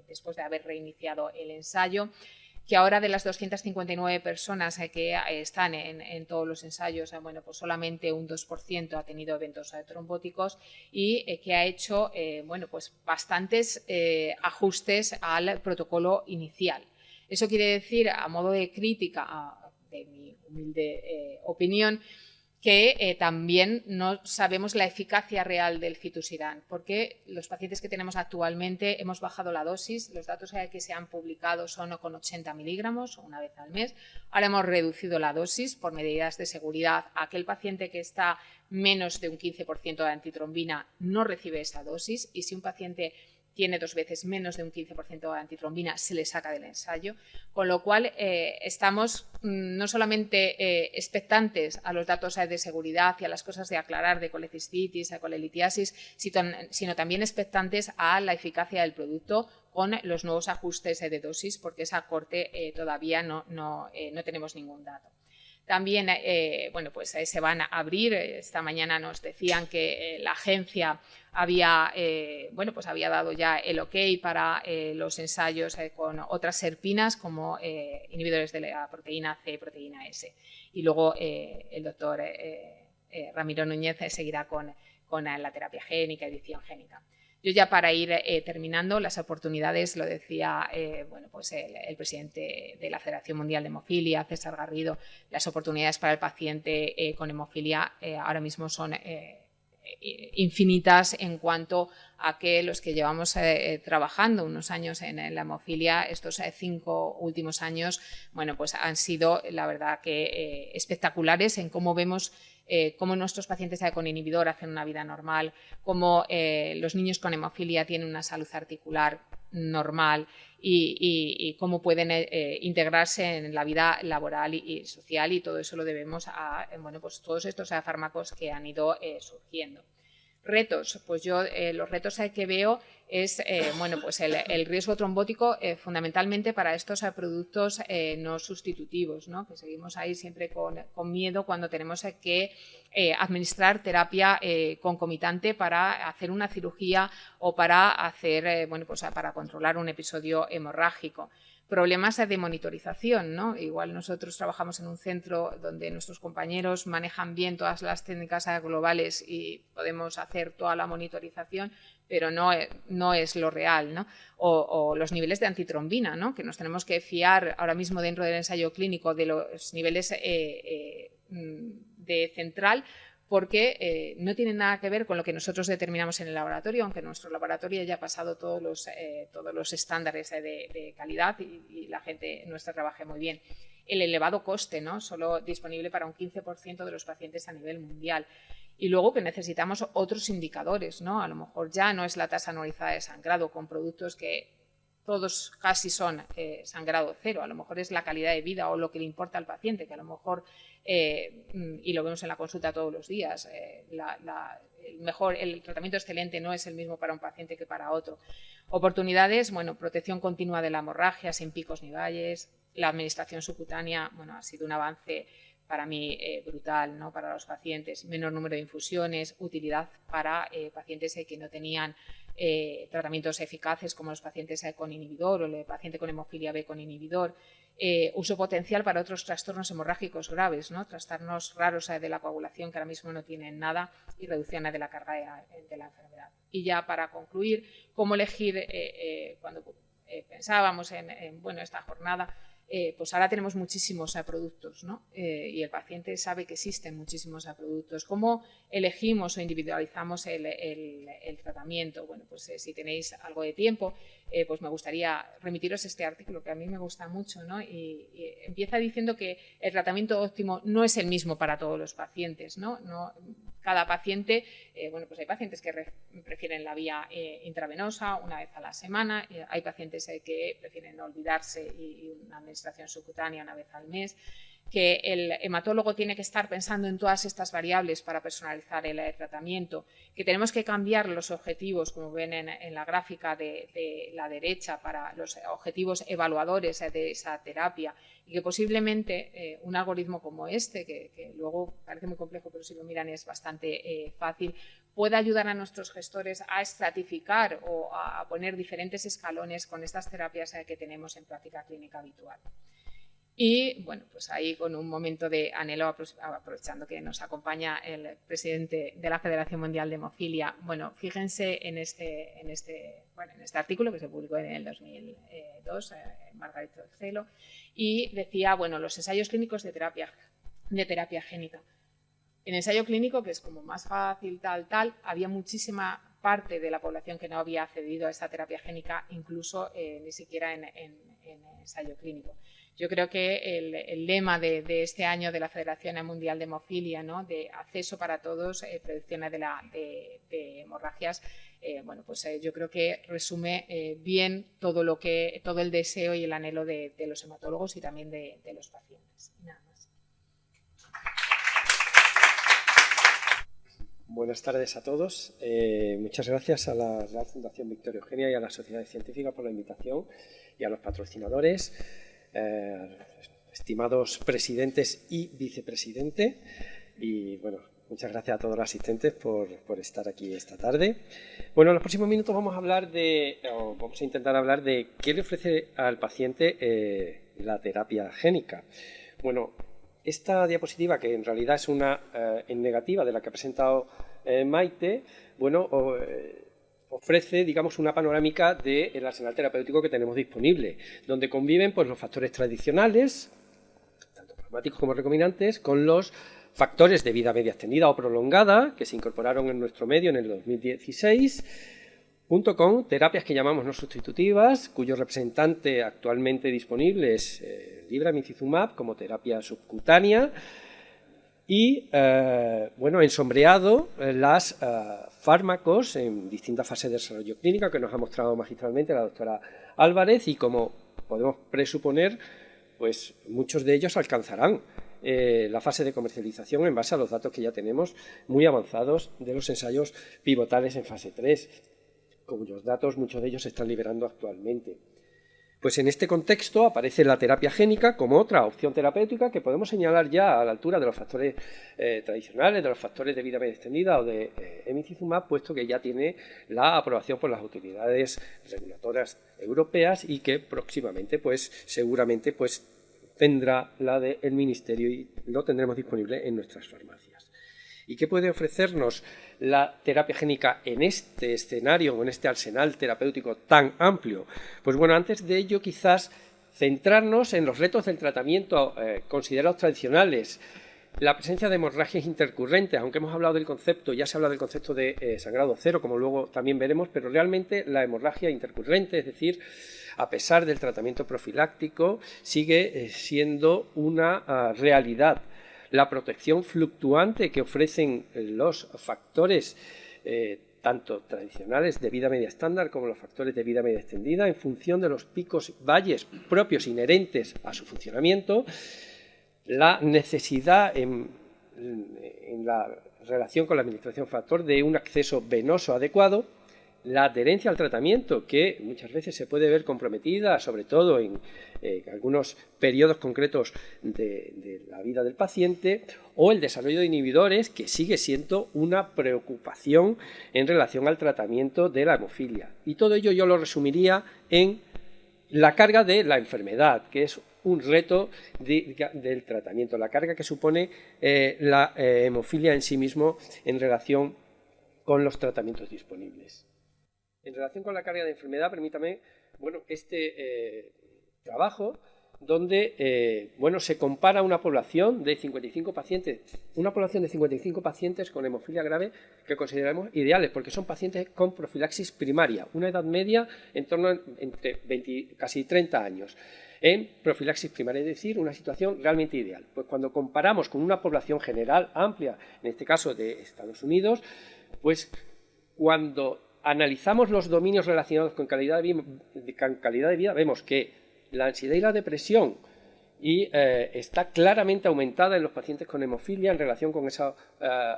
después de haber reiniciado el ensayo, que ahora de las 259 personas que están en todos los ensayos, bueno, pues solamente un 2% ha tenido eventos trombóticos y que ha hecho bueno, pues bastantes ajustes al protocolo inicial. Eso quiere decir, a modo de crítica, de mi humilde opinión, que también no sabemos la eficacia real del fitusiran, porque los pacientes que tenemos actualmente hemos bajado la dosis, los datos que se han publicado son con 80 miligramos una vez al mes, ahora hemos reducido la dosis por medidas de seguridad. Aquel paciente que está menos de un 15% de antitrombina no recibe esa dosis y si un paciente tiene 2 veces menos de un 15% de antitrombina, se le saca del ensayo, con lo cual estamos no solamente expectantes a los datos de seguridad y a las cosas de aclarar de colecistitis, a colelitiasis, sino también expectantes a la eficacia del producto con los nuevos ajustes de dosis, porque esa corte todavía no tenemos ningún dato. También bueno, pues se van a abrir. Esta mañana nos decían que la agencia había, bueno, pues había dado ya el ok para los ensayos con otras serpinas como inhibidores de la proteína C y proteína S. Y luego el doctor Ramiro Núñez seguirá con la terapia génica, edición génica. Yo ya para ir terminando, las oportunidades, lo decía bueno, pues el presidente de la Federación Mundial de Hemofilia, César Garrido, las oportunidades para el paciente con hemofilia ahora mismo son infinitas en cuanto a que los que llevamos trabajando unos años en la hemofilia, estos 5 últimos años, bueno, pues han sido, la verdad, que espectaculares en cómo vemos cómo nuestros pacientes con inhibidor hacen una vida normal, cómo los niños con hemofilia tienen una salud articular normal y cómo pueden integrarse en la vida laboral y social, y todo eso lo debemos a bueno, pues todos estos fármacos que han ido surgiendo. Retos, pues yo los retos que veo es bueno, pues el riesgo trombótico fundamentalmente para estos productos no sustitutivos, ¿no? Que seguimos ahí siempre con miedo cuando tenemos que administrar terapia concomitante para hacer una cirugía o para hacer bueno, pues para controlar un episodio hemorrágico. Problemas de monitorización, ¿no? Igual nosotros trabajamos en un centro donde nuestros compañeros manejan bien todas las técnicas globales y podemos hacer toda la monitorización, pero no es lo real, ¿no? O los niveles de antitrombina, ¿no? Que nos tenemos que fiar ahora mismo dentro del ensayo clínico de los niveles de central, porque no tiene nada que ver con lo que nosotros determinamos en el laboratorio, aunque nuestro laboratorio ya ha pasado todos los estándares de calidad y la gente nuestra trabaja muy bien. El elevado coste, ¿no? Solo disponible para un 15% de los pacientes a nivel mundial. Y luego que necesitamos otros indicadores, ¿no? A lo mejor ya no es la tasa anualizada de sangrado con productos que todos casi son sangrado cero, a lo mejor es la calidad de vida o lo que le importa al paciente, que a lo mejor, y lo vemos en la consulta todos los días, el tratamiento excelente no es el mismo para un paciente que para otro. Oportunidades, bueno, protección continua de la hemorragia sin picos ni valles, la administración subcutánea, bueno, ha sido un avance para mí brutal, ¿no? Para los pacientes, menor número de infusiones, utilidad para pacientes que no tenían tratamientos eficaces como los pacientes con inhibidor o el paciente con hemofilia B con inhibidor, uso potencial para otros trastornos hemorrágicos graves, ¿no? Trastornos raros de la coagulación que ahora mismo no tienen nada, y reducción de la carga de la enfermedad. Y ya para concluir, cómo elegir cuando pensábamos en bueno, esta jornada, pues ahora tenemos muchísimos productos, ¿no? Y el paciente sabe que existen muchísimos productos. ¿Cómo elegimos o individualizamos el tratamiento? Bueno, pues si tenéis algo de tiempo, pues me gustaría remitiros este artículo que a mí me gusta mucho, ¿no? Y empieza diciendo que el tratamiento óptimo no es el mismo para todos los pacientes, ¿no? Cada paciente, bueno, pues hay pacientes que prefieren la vía intravenosa una vez a la semana, hay pacientes que prefieren no olvidarse y una administración subcutánea una vez al mes, que el hematólogo tiene que estar pensando en todas estas variables para personalizar el tratamiento, que tenemos que cambiar los objetivos, como ven en la gráfica de la derecha, para los objetivos evaluadores de esa terapia, y que posiblemente un algoritmo como este, que luego parece muy complejo, pero si lo miran es bastante fácil, pueda ayudar a nuestros gestores a estratificar o a poner diferentes escalones con estas terapias que tenemos en práctica clínica habitual. Y bueno, pues ahí con un momento de anhelo, aprovechando que nos acompaña el presidente de la Federación Mundial de Hemofilia, bueno, fíjense en este artículo que se publicó en el 2002, Margarita Celo, y decía, bueno, los ensayos clínicos de terapia génica. En ensayo clínico, que es como más fácil, había muchísima parte de la población que no había accedido a esta terapia génica, incluso ni siquiera en ensayo clínico. Yo creo que el lema de este año de la Federación Mundial de Hemofilia, ¿no? De acceso para todos, predicción de hemorragias, bueno, pues yo creo que resume bien todo el deseo y el anhelo de los hematólogos y también de los pacientes. Y nada más. Buenas tardes a todos. Muchas gracias a la Real Fundación Victoria Eugenia y a la Sociedad Científica por la invitación, y a los patrocinadores, estimados presidentes y vicepresidente, y bueno, muchas gracias a todos los asistentes por estar aquí esta tarde. Bueno, en los próximos minutos vamos a intentar hablar de qué le ofrece al paciente la terapia génica. Bueno, esta diapositiva, que en realidad es una en negativa de la que ha presentado Maite, bueno, ofrece, digamos, una panorámica del arsenal terapéutico que tenemos disponible, donde conviven pues, los factores tradicionales, tanto pragmáticos como recombinantes, con los factores de vida media extendida o prolongada, que se incorporaron en nuestro medio en el 2016, junto con terapias que llamamos no sustitutivas, cuyo representante actualmente disponible es Libramicizumab como terapia subcutánea, y, bueno, ensombreado las fármacos en distintas fases de desarrollo clínico que nos ha mostrado magistralmente la doctora Álvarez, y como podemos presuponer, pues muchos de ellos alcanzarán la fase de comercialización en base a los datos que ya tenemos muy avanzados de los ensayos pivotales en fase 3, cuyos datos muchos de ellos se están liberando actualmente. Pues en este contexto aparece la terapia génica como otra opción terapéutica que podemos señalar ya a la altura de los factores tradicionales, de los factores de vida media extendida o de Emicizumab, puesto que ya tiene la aprobación por las autoridades regulatorias europeas y que próximamente, pues seguramente, pues tendrá la del Ministerio y lo tendremos disponible en nuestras farmacias. ¿Y qué puede ofrecernos la terapia génica en este escenario o en este arsenal terapéutico tan amplio? Pues bueno, antes de ello quizás centrarnos en los retos del tratamiento considerados tradicionales. La presencia de hemorragias intercurrentes, aunque hemos hablado del concepto, ya se habla del concepto de sangrado cero, como luego también veremos, pero realmente la hemorragia intercurrente, es decir, a pesar del tratamiento profiláctico, sigue siendo una realidad. La protección fluctuante que ofrecen los factores tanto tradicionales de vida media estándar como los factores de vida media extendida en función de los picos valles propios inherentes a su funcionamiento, la necesidad en la relación con la administración factor de un acceso venoso adecuado, la adherencia al tratamiento, que muchas veces se puede ver comprometida, sobre todo en algunos periodos concretos de la vida del paciente, o el desarrollo de inhibidores, que sigue siendo una preocupación en relación al tratamiento de la hemofilia. Y todo ello yo lo resumiría en la carga de la enfermedad, que es un reto del tratamiento, la carga que supone la hemofilia en sí mismo en relación con los tratamientos disponibles. En relación con la carga de enfermedad, permítame, bueno, este trabajo donde bueno, se compara una población de 55 pacientes, con hemofilia grave que consideramos ideales, porque son pacientes con profilaxis primaria, una edad media en torno a entre 20, casi 30 años, en profilaxis primaria, es decir, una situación realmente ideal. Pues cuando comparamos con una población general amplia, en este caso de Estados Unidos, pues cuando analizamos los dominios relacionados con calidad de vida, vemos que la ansiedad y la depresión está claramente aumentada en los pacientes con hemofilia en relación con esa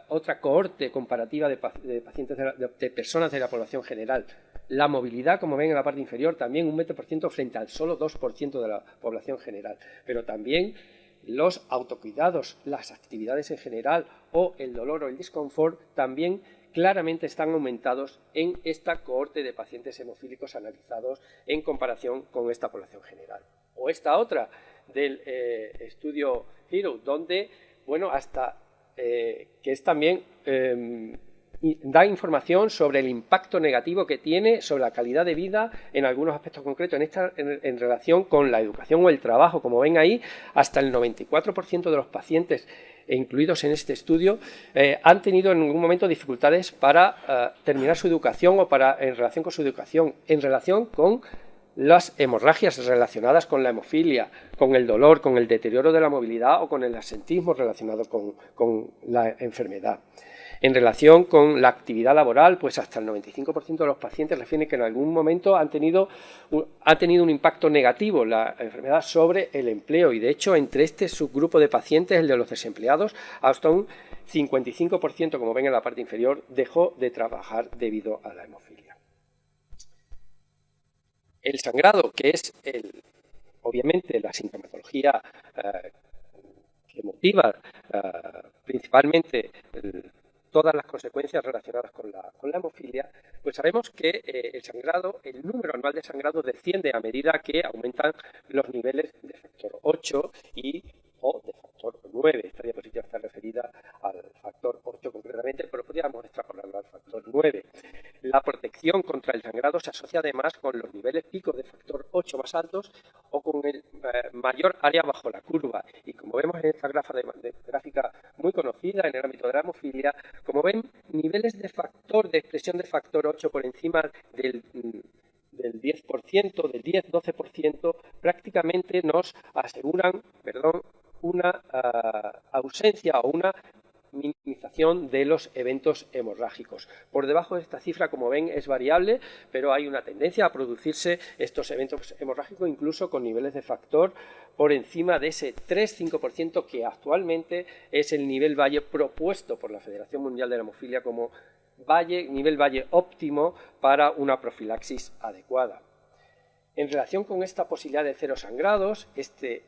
otra cohorte comparativa de pacientes de personas de la población general. La movilidad, como ven en la parte inferior, también un 20% frente al solo 2% de la población general, pero también los autocuidados, las actividades en general o el dolor o el disconfort también claramente están aumentados en esta cohorte de pacientes hemofílicos analizados en comparación con esta población general. O esta otra del estudio HERO, donde, bueno, hasta que es también da información sobre el impacto negativo que tiene sobre la calidad de vida en algunos aspectos concretos en relación con la educación o el trabajo. Como ven ahí, hasta el 94% de los pacientes incluidos en este estudio han tenido en algún momento dificultades para terminar su educación o en relación con su educación, en relación con las hemorragias relacionadas con la hemofilia, con el dolor, con el deterioro de la movilidad o con el absentismo relacionado con la enfermedad. En relación con la actividad laboral, pues hasta el 95% de los pacientes refieren que en algún momento ha tenido un impacto negativo la enfermedad sobre el empleo, y de hecho entre este subgrupo de pacientes, el de los desempleados, hasta un 55%, como ven en la parte inferior, dejó de trabajar debido a la hemofilia. El sangrado, que es el obviamente la sintomatología que motiva principalmente todas las consecuencias relacionadas con la hemofilia, pues sabemos que el sangrado, el número anual de sangrado desciende a medida que aumentan los niveles de factor 8 o de factor 9. Esta diapositiva está referida al factor 8 concretamente, pero podríamos extrapolarlo al factor 9. La protección contra el sangrado se asocia además con los niveles picos de factor 8 más altos o con el mayor área bajo la curva. Y como vemos en esta gráfica muy conocida en el ámbito de la hemofilia, como ven, niveles de expresión de factor 8 por encima del 10%, del 10-12%, prácticamente nos aseguran, una ausencia o una minimización de los eventos hemorrágicos. Por debajo de esta cifra, como ven, es variable, pero hay una tendencia a producirse estos eventos hemorrágicos incluso con niveles de factor por encima de ese 3-5% que actualmente es el nivel valle propuesto por la Federación Mundial de la Hemofilia como nivel valle óptimo para una profilaxis adecuada. En relación con esta posibilidad de cero sangrados, este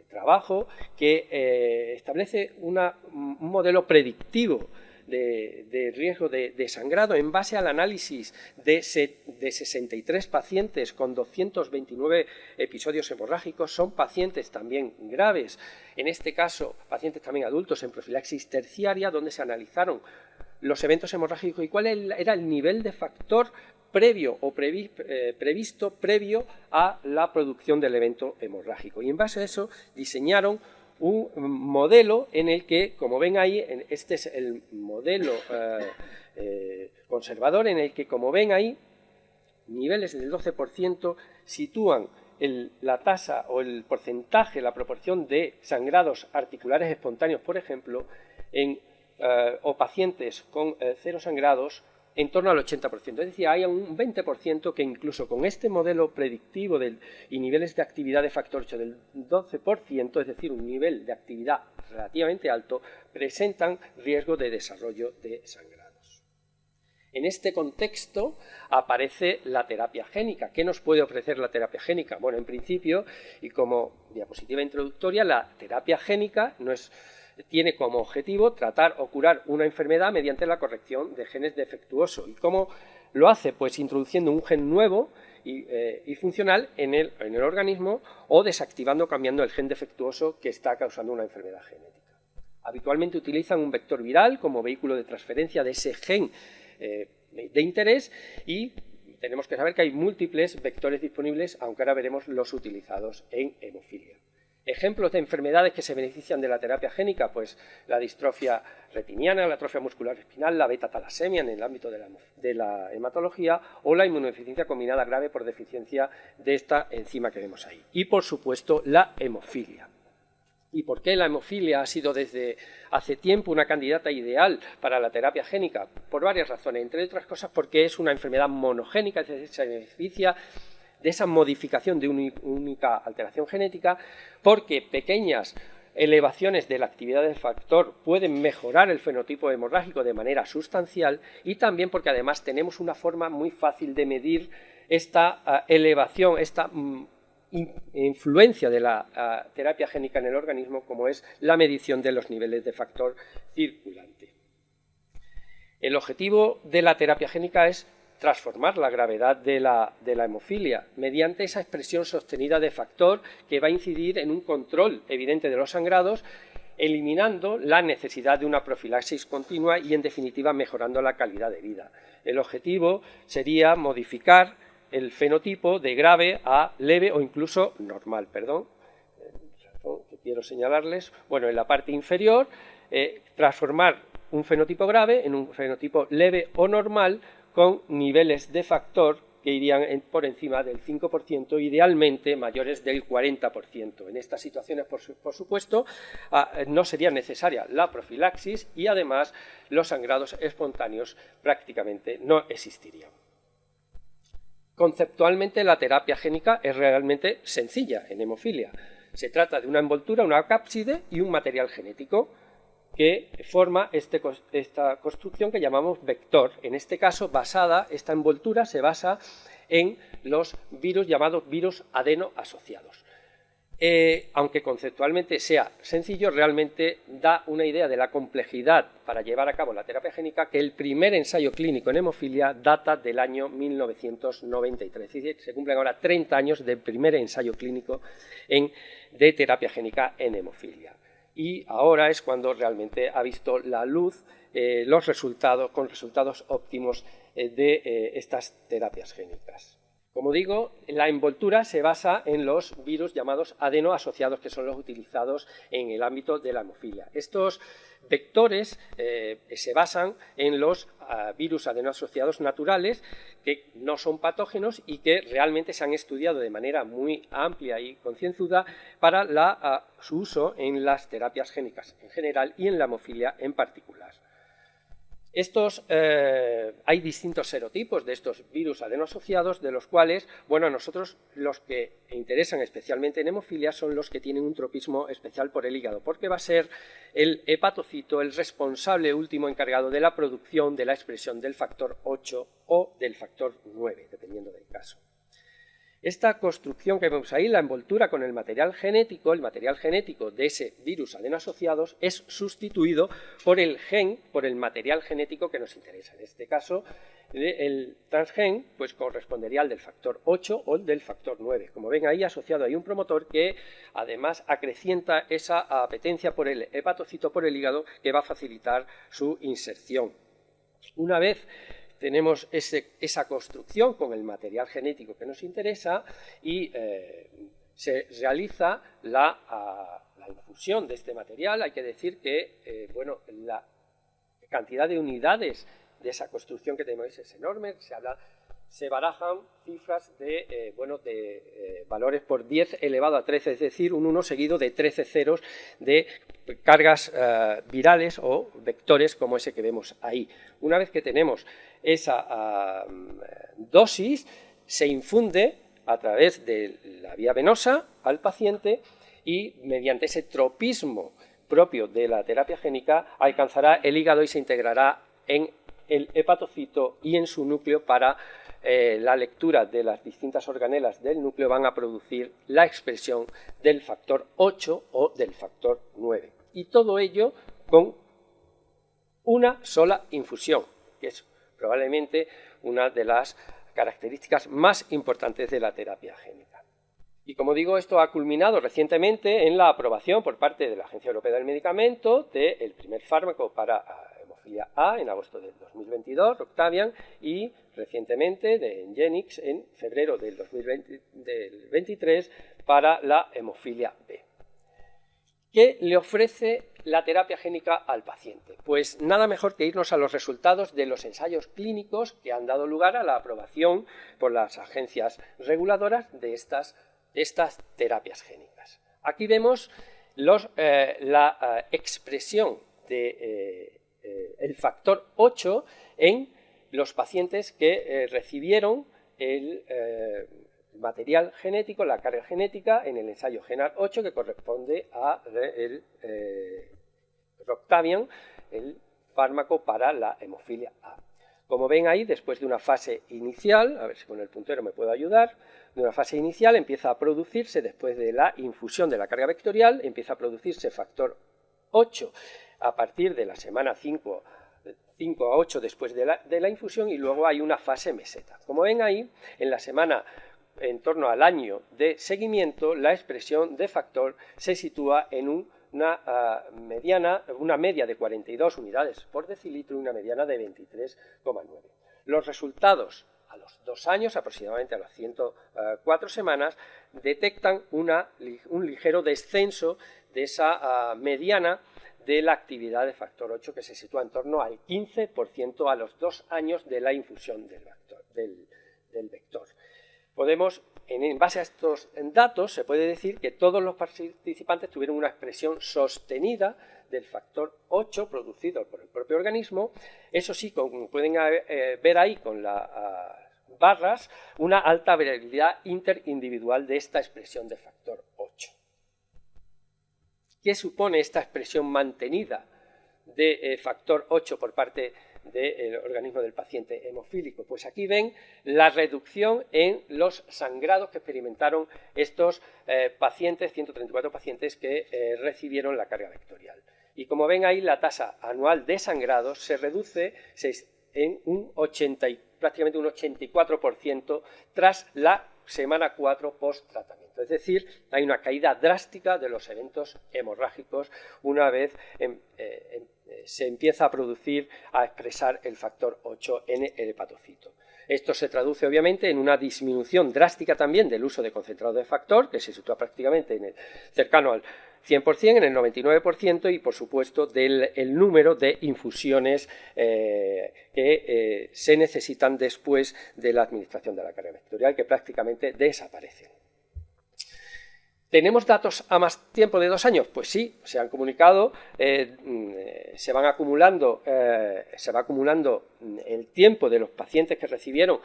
trabajo que establece un modelo predictivo de riesgo de sangrado en base al análisis de 63 pacientes con 229 episodios hemorrágicos. Son pacientes también graves, en este caso pacientes también adultos en profilaxis terciaria, donde se analizaron los eventos hemorrágicos y cuál era el nivel de factor previo o previsto previo a la producción del evento hemorrágico. Y en base a eso diseñaron un modelo en el que, como ven ahí, este es el modelo conservador, en el que, como ven ahí, niveles del 12% sitúan la tasa o el porcentaje, la proporción de sangrados articulares espontáneos, por ejemplo, o pacientes con cero sangrados, en torno al 80%. Es decir, hay un 20% que incluso con este modelo predictivo y niveles de actividad de factor 8 del 12%, es decir, un nivel de actividad relativamente alto, presentan riesgo de desarrollo de sangrados. En este contexto aparece la terapia génica. ¿Qué nos puede ofrecer la terapia génica? Bueno, en principio, y como diapositiva introductoria, la terapia génica tiene como objetivo tratar o curar una enfermedad mediante la corrección de genes defectuosos. ¿Y cómo lo hace? Pues introduciendo un gen nuevo y funcional en el organismo o desactivando o cambiando el gen defectuoso que está causando una enfermedad genética. Habitualmente utilizan un vector viral como vehículo de transferencia de ese gen de interés y tenemos que saber que hay múltiples vectores disponibles, aunque ahora veremos los utilizados en hemofilia. Ejemplos de enfermedades que se benefician de la terapia génica, pues la distrofia retiniana, la atrofia muscular espinal, la beta-talasemia en el ámbito de la hematología o la inmunodeficiencia combinada grave por deficiencia de esta enzima que vemos ahí. Y por supuesto la hemofilia. ¿Y por qué la hemofilia ha sido desde hace tiempo una candidata ideal para la terapia génica? Por varias razones, entre otras cosas porque es una enfermedad monogénica, es decir, se beneficia de esa modificación de una única alteración genética, porque pequeñas elevaciones de la actividad del factor pueden mejorar el fenotipo hemorrágico de manera sustancial y también porque además tenemos una forma muy fácil de medir esta elevación, esta influencia de la terapia génica en el organismo, como es la medición de los niveles de factor circulante. El objetivo de la terapia génica es transformar la gravedad de la hemofilia mediante esa expresión sostenida de factor que va a incidir en un control evidente de los sangrados, eliminando la necesidad de una profilaxis continua y, en definitiva, mejorando la calidad de vida. El objetivo sería modificar el fenotipo de grave a leve o incluso normal. Que quiero señalarles, bueno, en la parte inferior, transformar un fenotipo grave en un fenotipo leve o normal con niveles de factor que irían por encima del 5%, idealmente mayores del 40%. En estas situaciones, por supuesto, no sería necesaria la profilaxis y además los sangrados espontáneos prácticamente no existirían. Conceptualmente, la terapia génica es realmente sencilla en hemofilia. Se trata de una envoltura, una cápside y un material genético que forma esta construcción que llamamos vector. En este caso, esta envoltura se basa en los virus llamados virus adeno asociados. aunque conceptualmente sea sencillo, realmente da una idea de la complejidad para llevar a cabo la terapia génica, que el primer ensayo clínico en hemofilia data del año 1993, es decir, se cumplen ahora 30 años del primer ensayo clínico de terapia génica en hemofilia. Y ahora es cuando realmente ha visto la luz los resultados, con resultados óptimos de estas terapias génicas. Como digo, la envoltura se basa en los virus llamados adenoasociados, que son los utilizados en el ámbito de la hemofilia. Estos vectores se basan en los virus adenoasociados naturales, que no son patógenos y que realmente se han estudiado de manera muy amplia y concienzuda para su uso en las terapias génicas en general y en la hemofilia en particular. Hay distintos serotipos de estos virus adenoasociados, de los cuales, bueno, a nosotros los que interesan especialmente en hemofilia son los que tienen un tropismo especial por el hígado, porque va a ser el hepatocito el responsable último encargado de la producción, de la expresión del factor 8 o del factor 9, dependiendo del caso. Esta construcción que vemos ahí, la envoltura con el material genético de ese virus adenoasociados, es sustituido por el gen, por el material genético que nos interesa. En este caso, el transgen pues correspondería al del factor 8 o el del factor 9. Como ven ahí, asociado hay un promotor que además acrecienta esa apetencia por el hepatocito, por el hígado, que va a facilitar su inserción. Una vez tenemos esa construcción con el material genético que nos interesa y se realiza la infusión de este material. Hay que decir que la cantidad de unidades de esa construcción que tenemos es enorme. Se barajan cifras de valores por 10 elevado a 13, es decir, un 1 seguido de 13 ceros de cargas virales o vectores como ese que vemos ahí. Una vez que tenemos esa dosis, se infunde a través de la vía venosa al paciente y mediante ese tropismo propio de la terapia génica alcanzará el hígado y se integrará en el hepatocito y en su núcleo para la lectura de las distintas organelas del núcleo van a producir la expresión del factor 8 o del factor 9. Y todo ello con una sola infusión, que es probablemente una de las características más importantes de la terapia génica. Y como digo, esto ha culminado recientemente en la aprobación por parte de la Agencia Europea del Medicamento del primer fármaco para hemofilia A en agosto del 2022, Roctavian, y recientemente de Engenix en febrero del 2023 para la hemofilia B. ¿Qué le ofrece la terapia génica al paciente? Pues nada mejor que irnos a los resultados de los ensayos clínicos que han dado lugar a la aprobación por las agencias reguladoras de estas terapias génicas. Aquí vemos la expresión del factor 8 en los pacientes que recibieron el material genético, la carga genética en el ensayo GENAR 8 que corresponde a el Roctavian, el fármaco para la hemofilia A. Como ven ahí, después de una fase inicial, a ver si con el puntero me puedo ayudar, de una fase inicial empieza a producirse, después de la infusión de la carga vectorial, empieza a producirse factor 8 a partir de la semana 5 a 8 después de la infusión y luego hay una fase meseta. Como ven ahí, en la semana en torno al año de seguimiento, la expresión de factor se sitúa en una media de 42 unidades por decilitro y una mediana de 23,9. Los resultados a los 2 años, aproximadamente a las 104 semanas, detectan un ligero descenso de esa mediana de la actividad de factor 8 que se sitúa en torno al 15% a los 2 años de la infusión del vector. En base a estos datos, se puede decir que todos los participantes tuvieron una expresión sostenida del factor 8 producido por el propio organismo. Eso sí, como pueden ver ahí con las barras, una alta variabilidad interindividual de esta expresión de factor 8. ¿Qué supone esta expresión mantenida de factor 8 por parte del organismo del paciente hemofílico. Pues aquí ven la reducción en los sangrados que experimentaron estos pacientes, 134 pacientes que recibieron la carga vectorial. Y como ven ahí, la tasa anual de sangrados se reduce en prácticamente un 84% tras la semana 4 post-tratamiento. Es decir, hay una caída drástica de los eventos hemorrágicos una vez se empieza a expresar el factor 8 en el hepatocito. Esto se traduce obviamente en una disminución drástica también del uso de concentrados de factor, que se sitúa prácticamente cercano al 100%, en el 99%, y por supuesto del número de infusiones que se necesitan después de la administración de la carga vectorial, que prácticamente desaparecen. ¿Tenemos datos a más tiempo de 2 años? Pues sí, se han comunicado, se va acumulando el tiempo de los pacientes que recibieron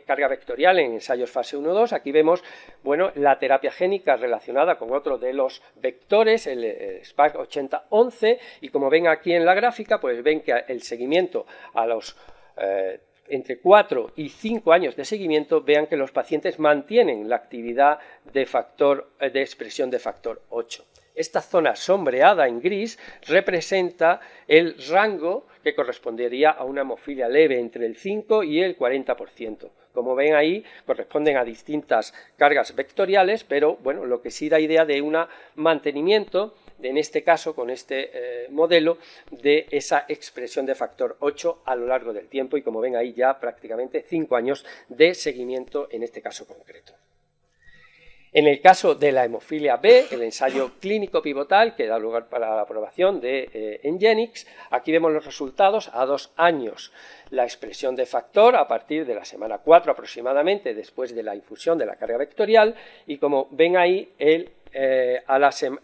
carga vectorial en ensayos fase 1-2. Aquí vemos, bueno, la terapia génica relacionada con otro de los vectores, el SPAC8011, y como ven aquí en la gráfica, pues ven que el seguimiento a los entre 4 y 5 años de seguimiento, vean que los pacientes mantienen la actividad de expresión de factor 8. Esta zona sombreada en gris representa el rango que correspondería a una hemofilia leve entre el 5 y el 40%. Como ven ahí, corresponden a distintas cargas vectoriales, pero bueno, lo que sí da idea de un mantenimiento, en este caso, con este modelo, de esa expresión de factor 8 a lo largo del tiempo, y como ven ahí ya prácticamente 5 años de seguimiento en este caso concreto. En el caso de la hemofilia B, el ensayo clínico pivotal que da lugar para la aprobación de Engenix, aquí vemos los resultados a 2 años. La expresión de factor a partir de la semana 4 aproximadamente, después de la infusión de la carga vectorial, y como ven ahí,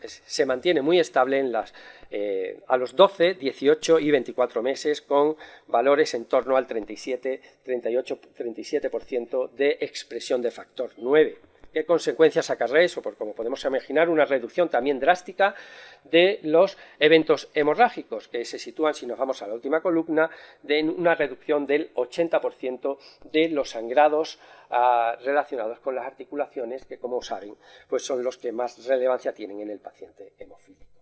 se mantiene muy estable a los 12, 18 y 24 meses, con valores en torno al 37% de expresión de factor 9. ¿Qué consecuencias acarrea eso? Pues como podemos imaginar, una reducción también drástica de los eventos hemorrágicos, que se sitúan, si nos vamos a la última columna, en una reducción del 80% de los sangrados relacionados con las articulaciones, que como saben, pues son los que más relevancia tienen en el paciente hemofílico.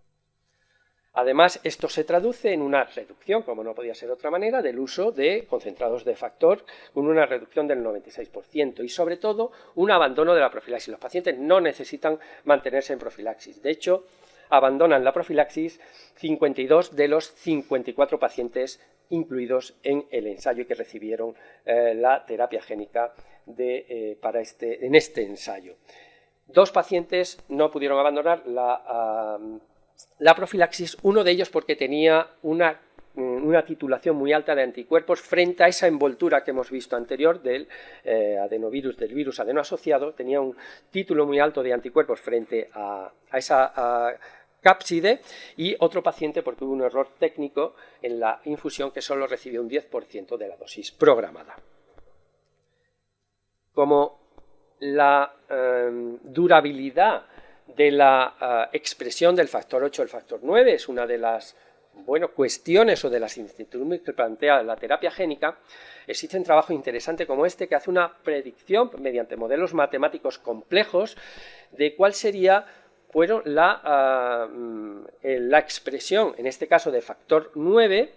Además, esto se traduce en una reducción, como no podía ser de otra manera, del uso de concentrados de factor, con una reducción del 96%, y sobre todo un abandono de la profilaxis. Los pacientes no necesitan mantenerse en profilaxis. De hecho, abandonan la profilaxis 52 de los 54 pacientes incluidos en el ensayo que recibieron la terapia génica en este ensayo. 2 pacientes no pudieron abandonar la profilaxis, uno de ellos porque tenía una titulación muy alta de anticuerpos frente a esa envoltura que hemos visto anterior del adenovirus, del virus adenoasociado. Tenía un título muy alto de anticuerpos frente a esa cápside, y otro paciente porque hubo un error técnico en la infusión, que solo recibió un 10% de la dosis programada. Como la durabilidad de la expresión del factor 8 o el factor 9 es una de las cuestiones o de las incertidumbres que plantea la terapia génica, existen trabajos interesantes como este que hace una predicción mediante modelos matemáticos complejos de cuál sería la expresión, en este caso de factor 9,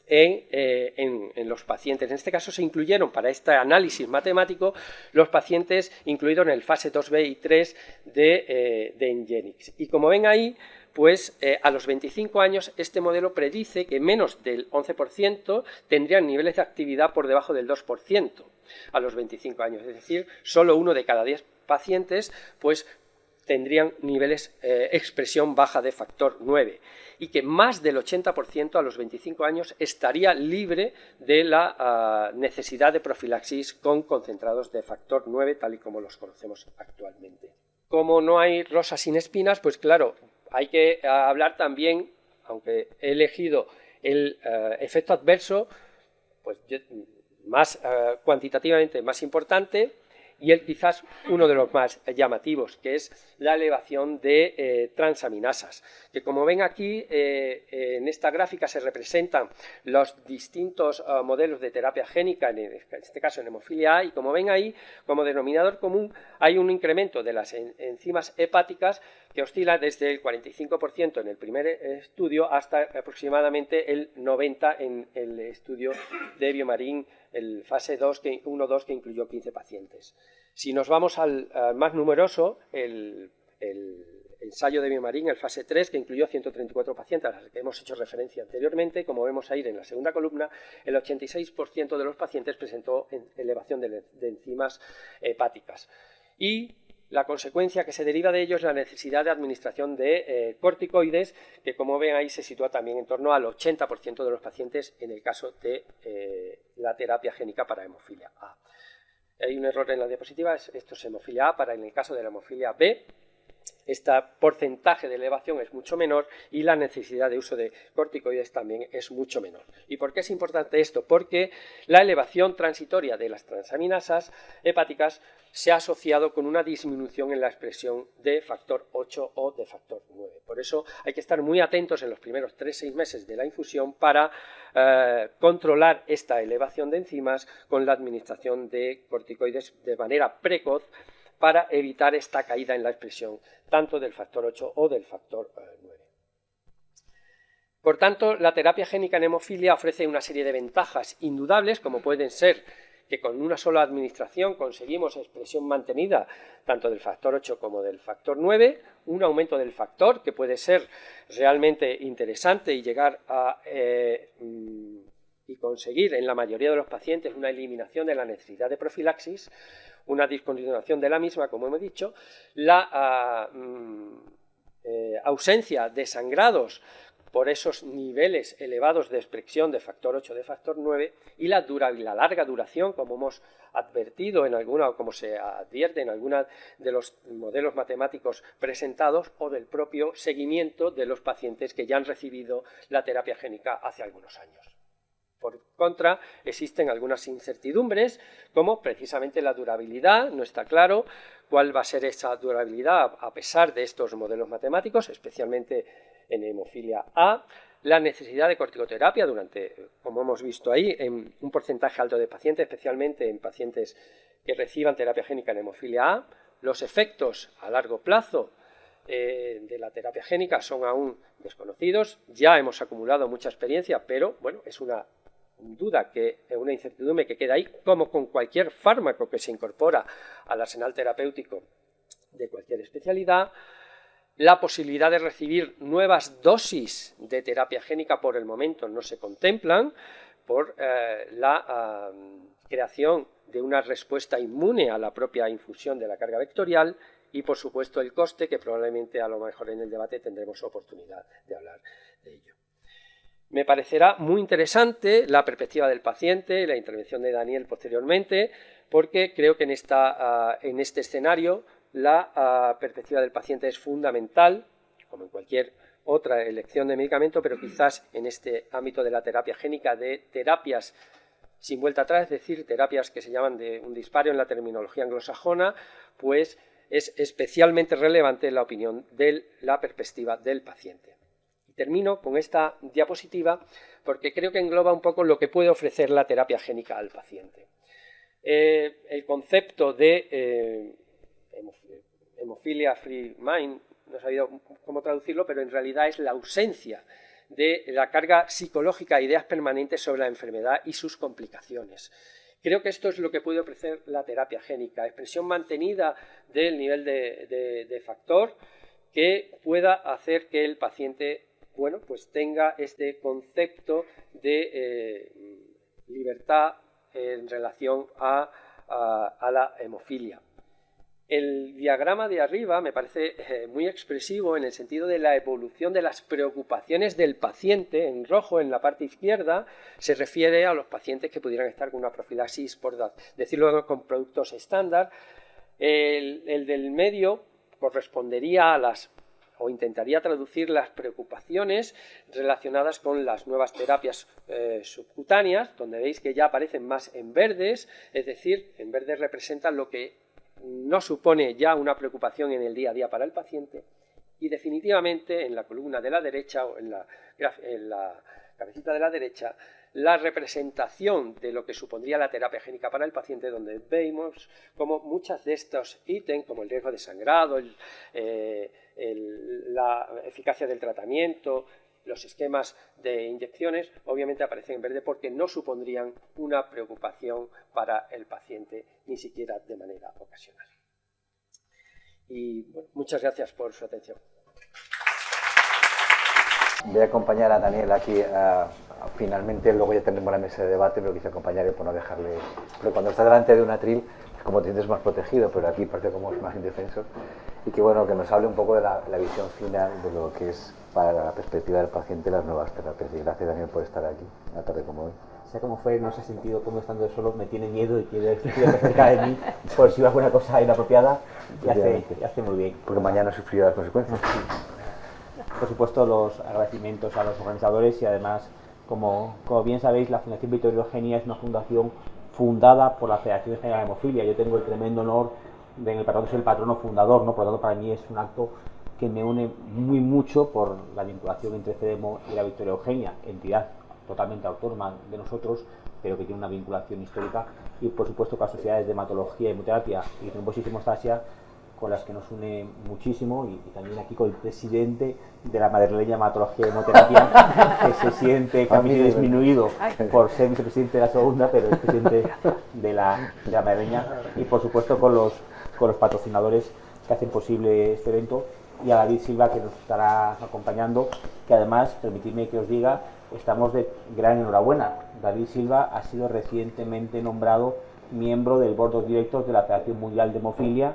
en los pacientes. En este caso se incluyeron para este análisis matemático los pacientes incluidos en el fase 2B y 3 de Engenix. Y como ven ahí, pues a los 25 años este modelo predice que menos del 11% tendrían niveles de actividad por debajo del 2% a los 25 años. Es decir, solo 1 de cada 10 pacientes pues tendrían niveles expresión baja de factor 9, y que más del 80% a los 25 años estaría libre de la necesidad de profilaxis con concentrados de factor 9 tal y como los conocemos actualmente. Como no hay rosas sin espinas, pues claro, hay que hablar también, aunque he elegido el efecto adverso pues más cuantitativamente más importante, y quizás uno de los más llamativos, que es la elevación de transaminasas, que como ven aquí en esta gráfica se representan los distintos modelos de terapia génica, en este caso en hemofilia A, y como ven ahí, como denominador común, hay un incremento de las enzimas hepáticas que oscila desde el 45% en el primer estudio hasta aproximadamente el 90% en el estudio de Biomarin, el fase 1-2, que incluyó 15 pacientes. Si nos vamos al más numeroso, el ensayo de Biomarin, el fase 3, que incluyó 134 pacientes, a los que hemos hecho referencia anteriormente, como vemos ahí en la segunda columna, el 86% de los pacientes presentó elevación de enzimas hepáticas. Y la consecuencia que se deriva de ello es la necesidad de administración de corticoides, que como ven ahí se sitúa también en torno al 80% de los pacientes en el caso de la terapia génica para hemofilia A. Hay un error en la diapositiva, esto es hemofilia A, para en el caso de la hemofilia B, este porcentaje de elevación es mucho menor y la necesidad de uso de corticoides también es mucho menor. ¿Y por qué es importante esto? Porque la elevación transitoria de las transaminasas hepáticas se ha asociado con una disminución en la expresión de factor 8 o de factor 9. Por eso hay que estar muy atentos en los primeros 3-6 meses de la infusión para controlar esta elevación de enzimas con la administración de corticoides de manera precoz, para evitar esta caída en la expresión tanto del factor 8 o del factor 9. Por tanto, la terapia génica en hemofilia ofrece una serie de ventajas indudables, como pueden ser que con una sola administración conseguimos expresión mantenida tanto del factor 8 como del factor 9, un aumento del factor que puede ser realmente interesante y llegar a y conseguir en la mayoría de los pacientes una eliminación de la necesidad de profilaxis, una discontinuación de la misma, como hemos dicho, la ausencia de sangrados por esos niveles elevados de expresión de factor 8 de factor 9 y la larga duración, como hemos advertido en alguna, o como se advierte en alguna de los modelos matemáticos presentados, o del propio seguimiento de los pacientes que ya han recibido la terapia génica hace algunos años. Por contra, existen algunas incertidumbres, como precisamente la durabilidad. No está claro cuál va a ser esa durabilidad a pesar de estos modelos matemáticos, especialmente en hemofilia A. La necesidad de corticoterapia durante, como hemos visto ahí, en un porcentaje alto de pacientes, especialmente en pacientes que reciban terapia génica en hemofilia A. Los efectos a largo plazo de la terapia génica son aún desconocidos. Ya hemos acumulado mucha experiencia, pero bueno, es una una incertidumbre que queda ahí, como con cualquier fármaco que se incorpora al arsenal terapéutico de cualquier especialidad. La posibilidad de recibir nuevas dosis de terapia génica por el momento no se contemplan por la creación de una respuesta inmune a la propia infusión de la carga vectorial y, por supuesto, el coste, que probablemente a lo mejor en el debate tendremos oportunidad de hablar de ello. Me parecerá muy interesante la perspectiva del paciente, la intervención de Daniel posteriormente, porque creo que en este escenario la perspectiva del paciente es fundamental, como en cualquier otra elección de medicamento, pero quizás en este ámbito de la terapia génica, de terapias sin vuelta atrás, es decir, terapias que se llaman de un disparo en la terminología anglosajona, pues es especialmente relevante la opinión de la perspectiva del paciente. Termino con esta diapositiva porque creo que engloba un poco lo que puede ofrecer la terapia génica al paciente. El concepto de hemofilia free mind, no he sabido cómo traducirlo, pero en realidad es la ausencia de la carga psicológica e ideas permanentes sobre la enfermedad y sus complicaciones. Creo que esto es lo que puede ofrecer la terapia génica, expresión mantenida del nivel de factor que pueda hacer que el paciente pues tenga este concepto de libertad en relación a la hemofilia. El diagrama de arriba me parece muy expresivo en el sentido de la evolución de las preocupaciones del paciente. En rojo, en la parte izquierda, se refiere a los pacientes que pudieran estar con una profilaxis, por decirlo, con productos estándar. El del medio correspondería a o intentaría traducir las preocupaciones relacionadas con las nuevas terapias subcutáneas, donde veis que ya aparecen más en verdes, es decir, en verdes representan lo que no supone ya una preocupación en el día a día para el paciente. Y definitivamente en la columna de la derecha o en la cabecita de la derecha, la representación de lo que supondría la terapia génica para el paciente, donde vemos como muchos de estos ítems, como el riesgo de sangrado, la eficacia del tratamiento, los esquemas de inyecciones, obviamente aparecen en verde porque no supondrían una preocupación para el paciente, ni siquiera de manera ocasional. Y bueno, muchas gracias por su atención. Voy a acompañar a Daniel aquí, finalmente luego ya tendremos la mesa de debate, pero quise acompañarle por no dejarle... Pero cuando está delante de un atril, como te sientes más protegido, pero aquí parece como más indefenso. Y que bueno, que nos hable un poco de la visión final de lo que es para la perspectiva del paciente las nuevas terapias. Y gracias, Daniel, por estar aquí, una tarde como hoy. Sea como fue, no se ha sentido como estando solo, me tiene miedo y quiere estar cerca de mí por si va alguna cosa inapropiada y hace muy bien. Porque mañana sufrirá las consecuencias. Sí. Por supuesto, los agradecimientos a los organizadores y además, como bien sabéis, la Fundación Vittorio Eugenia es una fundación fundada por la Federación Española de Hemofilia. Yo tengo el tremendo honor de en el patrono ser el patrono fundador, ¿no? Por lo tanto, para mí es un acto que me une muy mucho por la vinculación entre FEDEMO y la Vittorio Eugenia, entidad totalmente autónoma de nosotros, pero que tiene una vinculación histórica, y por supuesto con las sociedades de hematología y hemoterapia y trombólisis y hemostasia, con las que nos une muchísimo, y también aquí con el presidente de la madrileña hematología y hemoterapia, que se siente camino disminuido por ser vicepresidente de la segunda, pero es presidente de la madrileña, y por supuesto con los patrocinadores que hacen posible este evento, y a David Silva, que nos estará acompañando, que además, permitidme que os diga, estamos de gran enhorabuena. David Silva ha sido recientemente nombrado miembro del Board of Directors de la Federación Mundial de Hemofilia,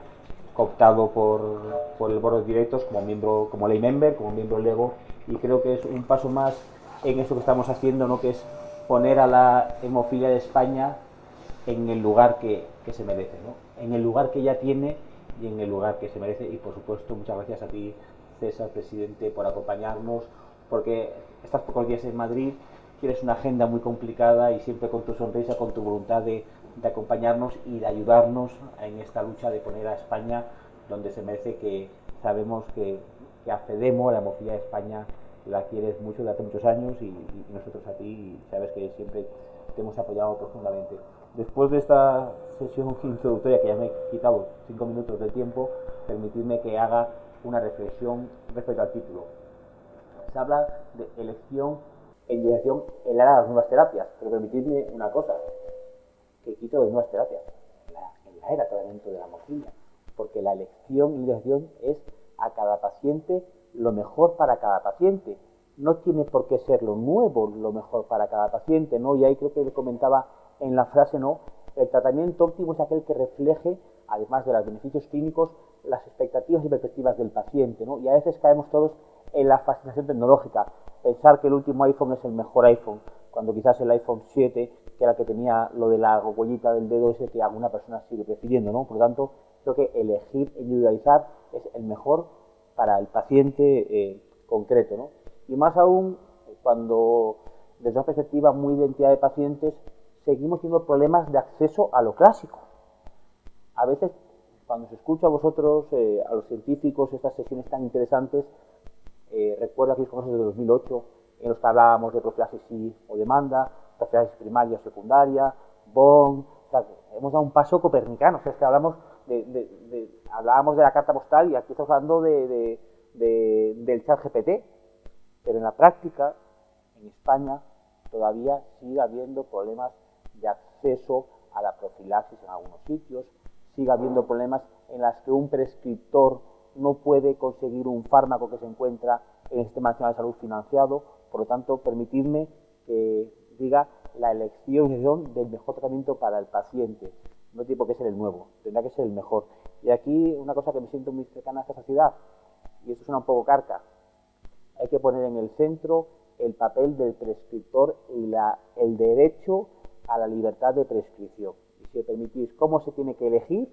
cooptado por el Board of Directors como miembro, como lay member, como miembro LEGO, y creo que es un paso más en esto que estamos haciendo, ¿no? Que es poner a la hemofilia de España en el lugar que se merece, ¿no? En el lugar que ya tiene y en el lugar que se merece. Y por supuesto, muchas gracias a ti, César, presidente, por acompañarnos, porque estás pocos días en Madrid, tienes una agenda muy complicada y siempre con tu sonrisa, con tu voluntad de acompañarnos y de ayudarnos en esta lucha de poner a España donde se merece, que sabemos que a FEDEMO, la hemofilia de España, la quieres mucho desde hace muchos años, y nosotros a ti, y sabes que siempre te hemos apoyado profundamente. Después de esta sesión introductoria, que ya me he quitado 5 minutos del tiempo, permitidme que haga una reflexión respecto al título. Se habla de elección e individualización en el área de las nuevas terapias, pero permitidme una cosa, que quito de nuevas terapias, en la era de tratamiento de la hemofilia, porque la elección e individualización es a cada paciente lo mejor para cada paciente. No tiene por qué ser lo nuevo lo mejor para cada paciente, ¿no? Y ahí creo que le comentaba en la frase, ¿no? El tratamiento óptimo es aquel que refleje, además de los beneficios clínicos, las expectativas y perspectivas del paciente, ¿no? Y a veces caemos todos en la fascinación tecnológica, pensar que el último iPhone es el mejor iPhone, cuando quizás el iPhone 7, que era el que tenía lo de la huellita del dedo ese que alguna persona sigue prefiriendo, ¿no? Por lo tanto, creo que elegir e individualizar es el mejor para el paciente concreto, ¿no? Y más aún cuando, desde una perspectiva muy de identidad de pacientes, seguimos teniendo problemas de acceso a lo clásico. A veces, cuando os escucho a vosotros, a los científicos, estas sesiones tan interesantes, recuerdo aquellos congresos de 2008, en los que hablábamos de profilaxis o demanda, profilaxis primaria o secundaria, BON, o sea, hemos dado un paso copernicano, o sea, es que hablábamos de la carta postal, y aquí estamos hablando del chat GPT, pero en la práctica, en España, todavía sigue habiendo problemas de acceso a la profilaxis en algunos sitios, sigue habiendo problemas en las que un prescriptor no puede conseguir un fármaco que se encuentra en el Sistema Nacional de Salud financiado. Por lo tanto, permitidme que diga la elección del mejor tratamiento para el paciente. No tiene por qué ser el nuevo, tendrá que ser el mejor. Y aquí una cosa que me siento muy cercana a esta sociedad, y esto suena un poco carca, hay que poner en el centro el papel del prescriptor y el derecho a la libertad de prescripción. Y si me permitís, cómo se tiene que elegir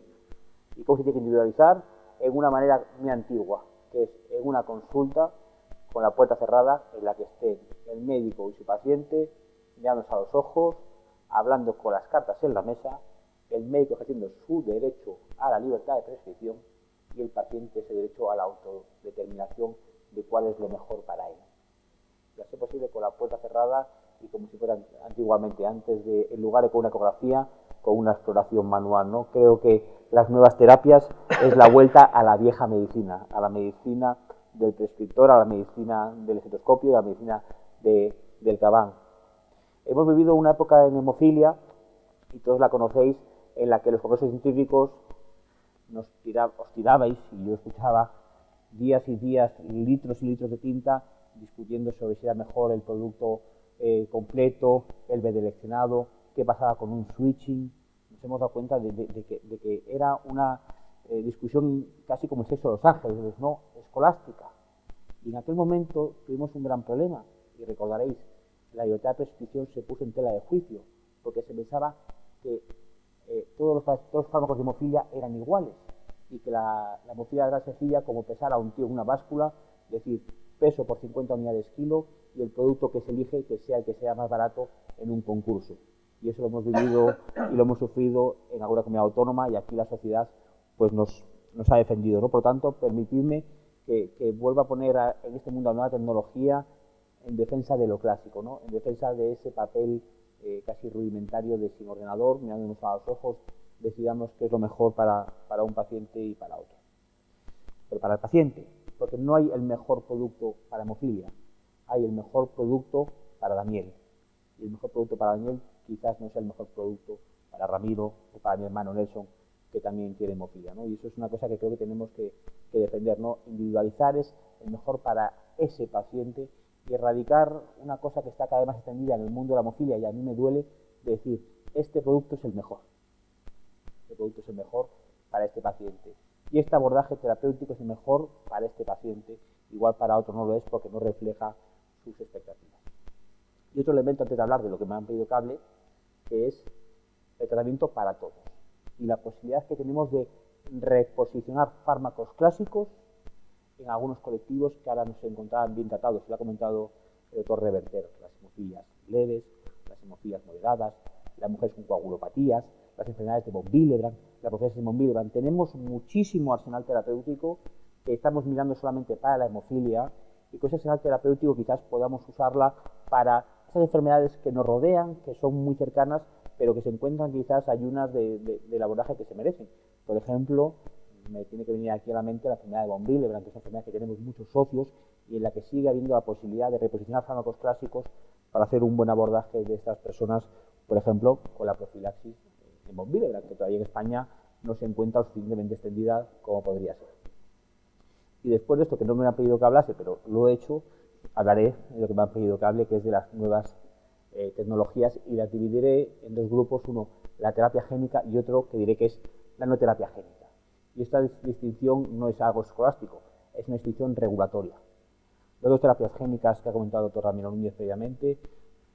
y cómo se tiene que individualizar en una manera muy antigua, que es en una consulta con la puerta cerrada, en la que estén el médico y su paciente mirándose a los ojos, hablando con las cartas en la mesa, el médico ejerciendo su derecho a la libertad de prescripción y el paciente ese derecho a la autodeterminación de cuál es lo mejor para él. Y a ser posible con la puerta cerrada y como si fuera antiguamente, antes de, en lugar de con una ecografía, con una exploración manual, ¿no? Creo que las nuevas terapias es la vuelta a la vieja medicina, a la medicina del prescriptor, a la medicina del estetoscopio y a la medicina del gabán. Hemos vivido una época en hemofilia, y todos la conocéis, en la que los congresos científicos os tirabais, y yo escuchaba, días y días, litros y litros de tinta, discutiendo sobre si era mejor el producto completo, el bidireccionado, qué pasaba con un switching. Nos hemos dado cuenta de que era una discusión casi como el sexo de los ángeles, ¿no? Escolástica. Y en aquel momento tuvimos un gran problema, y recordaréis, la libertad de prescripción se puso en tela de juicio, porque se pensaba que todos los fármacos de hemofilia eran iguales, y que la hemofilia era sencilla como pesar a un tío en una báscula, es decir, peso por 50 unidades kilo, y el producto que se elige que sea el que sea más barato en un concurso. Y eso lo hemos vivido y lo hemos sufrido en alguna comunidad autónoma, y aquí la sociedad pues nos ha defendido, ¿no? Por lo tanto, permitidme que vuelva a poner en este mundo la nueva tecnología en defensa de lo clásico, ¿no? En defensa de ese papel casi rudimentario de sin ordenador, mirándonos a los ojos, decidamos qué es lo mejor para un paciente y para otro. Pero para el paciente, porque no hay el mejor producto para hemofilia, hay el mejor producto para Daniel. Y el mejor producto para Daniel quizás no sea el mejor producto para Ramiro o para mi hermano Nelson, que también tiene hemofilia, ¿no? Y eso es una cosa que creo que tenemos que defender, ¿no? Individualizar es el mejor para ese paciente y erradicar una cosa que está cada vez más extendida en el mundo de la hemofilia, y a mí me duele decir, este producto es el mejor. Este producto es el mejor para este paciente. Y este abordaje terapéutico es el mejor para este paciente, igual para otro no lo es porque no refleja sus expectativas. Y otro elemento antes de hablar de lo que me han pedido que hable, que es el tratamiento para todos. Y la posibilidad que tenemos de reposicionar fármacos clásicos en algunos colectivos que ahora no se encontraban bien tratados. Lo ha comentado el doctor Reverter, las hemofilias leves, las hemofilias moderadas, las mujeres con coagulopatías, las enfermedades de von Willebrand, las procesos de von Willebrand. Tenemos muchísimo arsenal terapéutico que estamos mirando solamente para la hemofilia, y con ese arsenal terapéutico quizás podamos usarla para esas enfermedades que nos rodean, que son muy cercanas, pero que se encuentran quizás ayunas del abordaje que se merecen. Por ejemplo, me tiene que venir aquí a la mente la enfermedad de von Willebrand, que es una enfermedad que tenemos muchos socios y en la que sigue habiendo la posibilidad de reposicionar fármacos clásicos para hacer un buen abordaje de estas personas, por ejemplo, con la profilaxis en von Willebrand, que todavía en España no se encuentra lo suficientemente extendida como podría ser. Y después de esto, que no me han pedido que hablase, pero lo he hecho, hablaré de lo que me han pedido que hable, que es de las nuevas tecnologías, y las dividiré en dos grupos, uno la terapia génica y otro que diré que es la no terapia génica. Y esta distinción no es algo escolástico, es una distinción regulatoria. Las dos terapias génicas que ha comentado el doctor Ramiro Núñez previamente,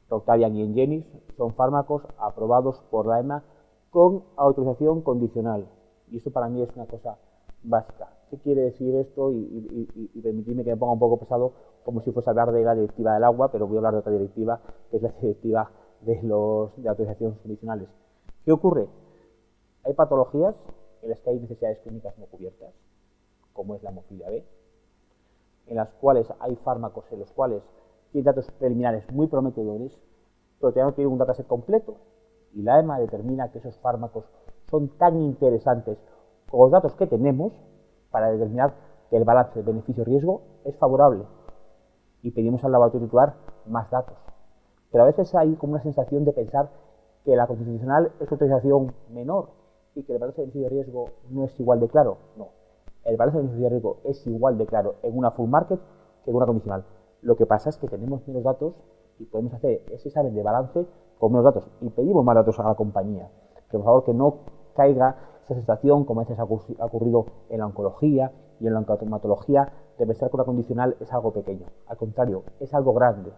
Roctavian y Engenis, son fármacos aprobados por la EMA con autorización condicional. Y esto para mí es una cosa básica. ¿Qué quiere decir esto? Y permitidme que me ponga un poco pesado, como si fuese a hablar de la directiva del agua, pero voy a hablar de otra directiva, que es la directiva de autorizaciones condicionales. ¿Qué ocurre? Hay patologías en las que hay necesidades clínicas no cubiertas, como es la hemofilia B, en las cuales hay fármacos en los cuales tienen datos preliminares muy prometedores, pero todavía no tienen un dataset completo, y la EMA determina que esos fármacos son tan interesantes con los datos que tenemos para determinar que el balance beneficio-riesgo es favorable, y pedimos al laboratorio titular más datos. Pero a veces hay como una sensación de pensar que la constitucional es una autorización menor y que el balance beneficio-riesgo no es igual de claro. No, el balance beneficio-riesgo es igual de claro en una full market que en una condicional. Lo que pasa es que tenemos menos datos y podemos hacer ese examen de balance con menos datos, y pedimos más datos a la compañía. Que por favor que no caiga esa sensación, como a veces ha ocurrido en la oncología y en la oncomatología, de pensar que una condicional es algo pequeño. Al contrario, es algo grande.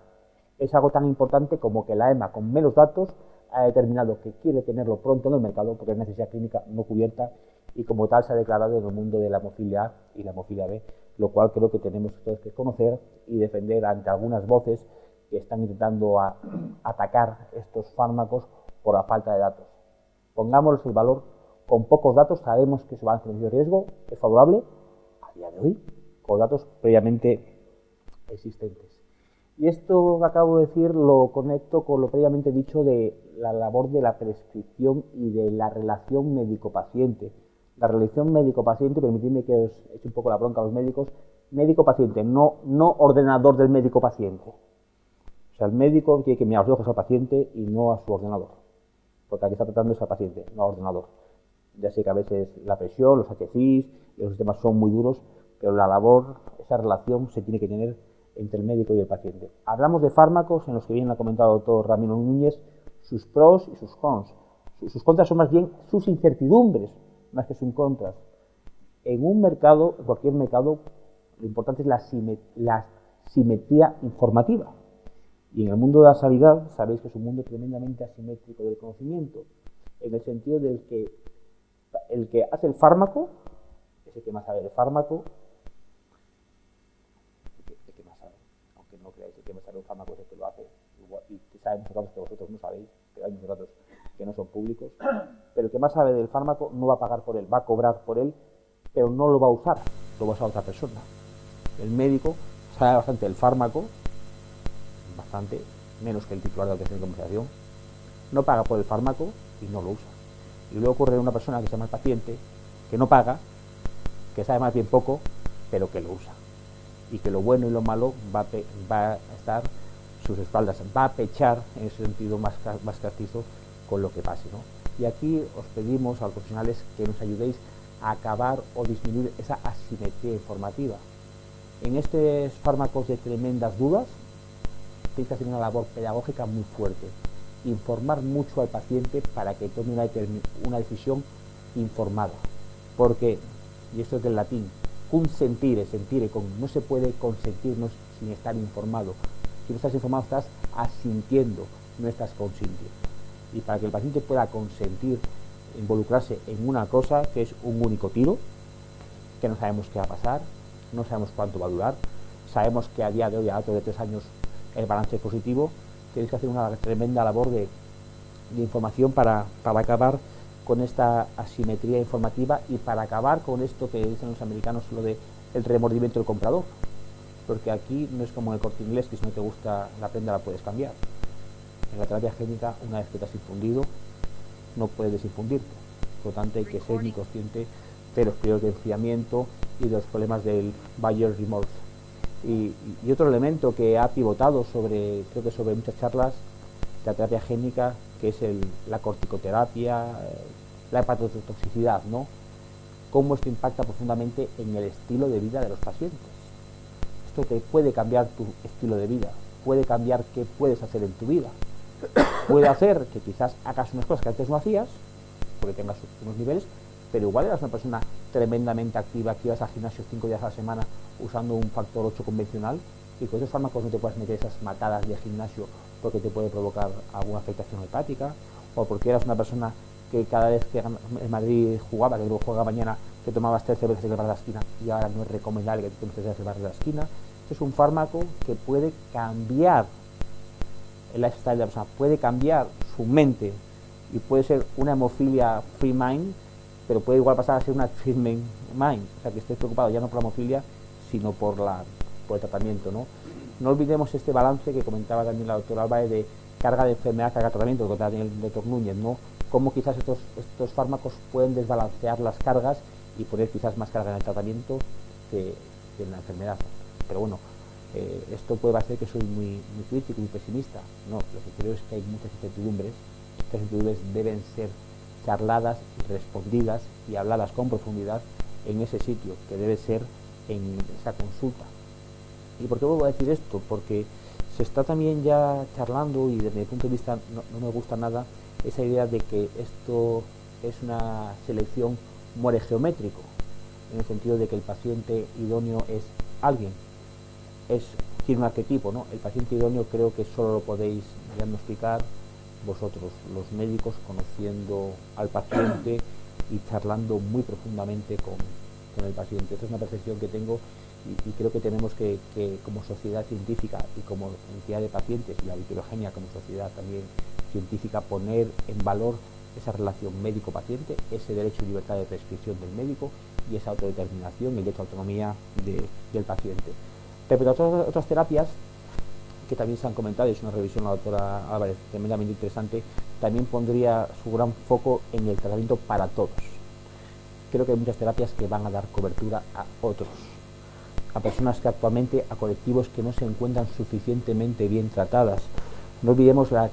Es algo tan importante como que la EMA, con menos datos, ha determinado que quiere tenerlo pronto en el mercado porque es necesidad clínica no cubierta, y como tal se ha declarado en el mundo de la hemofilia A y la hemofilia B, lo cual creo que tenemos todos que conocer y defender ante algunas voces que están intentando atacar estos fármacos por la falta de datos. Pongámosles el valor. Con pocos datos sabemos que su balance de riesgo es favorable a día de hoy, con datos previamente existentes. Y esto que acabo de decir lo conecto con lo previamente dicho de la labor de la prescripción y de la relación médico-paciente. La relación médico-paciente, permitidme que os eche un poco la bronca a los médicos, médico-paciente, no ordenador del médico-paciente. O sea, el médico tiene que mirar los ojos al paciente y no a su ordenador, porque aquí está tratando es al paciente, no al ordenador. Ya sé que a veces la presión, los HCIs y los sistemas son muy duros, pero la labor, esa relación se tiene que tener entre el médico y el paciente. Hablamos de fármacos en los que bien ha comentado el doctor Ramiro Núñez, sus pros y sus cons. Sus contras son más bien sus incertidumbres, más que sus contras. En un mercado, en cualquier mercado, lo importante es la simetría informativa. Y en el mundo de la sanidad, sabéis que es un mundo tremendamente asimétrico del conocimiento, en el sentido del que el que hace el fármaco es el que más sabe del fármaco, el que más sabe, aunque no creáis, el que más sabe del fármaco es el que lo hace, igual, y sabe muchos datos que vosotros no sabéis, pero hay muchos datos que no son públicos, pero el que más sabe del fármaco no va a pagar por él, va a cobrar por él, pero no lo va a usar, lo va a usar otra persona. El médico sabe bastante del fármaco, bastante, menos que el titular de la autorización de comercialización, no paga por el fármaco y no lo usa. Y luego ocurre una persona que se llama el paciente, que no paga, que sabe más bien poco, pero que lo usa. Y que lo bueno y lo malo va a estar sus espaldas, va a pechar en ese sentido más castizo con lo que pase, ¿no? Y aquí os pedimos a los profesionales que nos ayudéis a acabar o disminuir esa asimetría informativa. En estos fármacos de tremendas dudas, tenéis que hacer una labor pedagógica muy fuerte. Informar mucho al paciente para que tome una decisión informada. Porque, y esto es del latín, consentire, no se puede consentirnos sin estar informado. Si no estás informado, estás asintiendo, no estás consintiendo. Y para que el paciente pueda consentir, involucrarse en una cosa que es un único tiro, que no sabemos qué va a pasar, no sabemos cuánto va a durar, sabemos que a día de hoy, a dentro de 3 años, el balance es positivo, tenéis que hacer una tremenda labor de información para acabar con esta asimetría informativa y para acabar con esto que dicen los americanos, lo de el remordimiento del comprador. Porque aquí no es como en el Corte Inglés, que si no te gusta la prenda la puedes cambiar. En la terapia génica, una vez que te has infundido, no puedes desinfundirte. Por lo tanto, hay que ser muy consciente de los periodos de enfriamiento y de los problemas del buyer remorse. Y otro elemento que ha pivotado creo que sobre muchas charlas de la terapia génica, que es la corticoterapia, la hepatotoxicidad, ¿no? Cómo esto impacta profundamente en el estilo de vida de los pacientes. Esto te puede cambiar tu estilo de vida, puede cambiar qué puedes hacer en tu vida. Puede hacer que quizás hagas unas cosas que antes no hacías, porque tengas unos niveles, pero igual eras una persona tremendamente activa, que ibas al gimnasio 5 días a la semana usando un factor 8 convencional, y con esos fármacos no te puedes meter esas matadas de gimnasio porque te puede provocar alguna afectación hepática, o porque eras una persona que cada vez que en Madrid jugaba, que luego juega mañana, que tomabas 3 cervezas en el bar de la esquina, y ahora no es recomendable que te tomes 3 cervezas en el bar de la esquina. Esto es un fármaco que puede cambiar el lifestyle de la persona, puede cambiar su mente, y puede ser una hemofilia free mind, pero puede igual pasar a ser una treatment mind, o sea que estés preocupado ya no por la hemofilia, sino por el tratamiento, ¿no? No olvidemos este balance que comentaba también la doctora Álvarez de carga de enfermedad, carga de tratamiento, que comentaba también el doctor Núñez, ¿no? Cómo quizás estos fármacos pueden desbalancear las cargas y poner quizás más carga en el tratamiento que en la enfermedad. Pero bueno, esto puede parecer que soy muy crítico y muy pesimista. No, lo que creo es que hay muchas incertidumbres. Estas incertidumbres deben ser charladas, respondidas y habladas con profundidad en ese sitio, que debe ser en esa consulta. ¿Y por qué vuelvo a decir esto? Porque se está también ya charlando, y desde mi punto de vista no me gusta nada, esa idea de que esto es una selección more geométrico, en el sentido de que el paciente idóneo es alguien, tiene un arquetipo, ¿no? El paciente idóneo creo que solo lo podéis diagnosticar vosotros, los médicos, conociendo al paciente y charlando muy profundamente con el paciente. Esta es una percepción que tengo y creo que tenemos que como sociedad científica y como entidad de pacientes, y la heterogénea como sociedad también científica, poner en valor esa relación médico-paciente, ese derecho y libertad de prescripción del médico y esa autodeterminación y el derecho a autonomía del paciente. Respecto a otras terapias que también se han comentado, y es una revisión la doctora Álvarez tremendamente interesante, también pondría su gran foco en el tratamiento para todos. Creo que hay muchas terapias que van a dar cobertura a otros, a personas que actualmente, a colectivos que no se encuentran suficientemente bien tratadas. No olvidemos la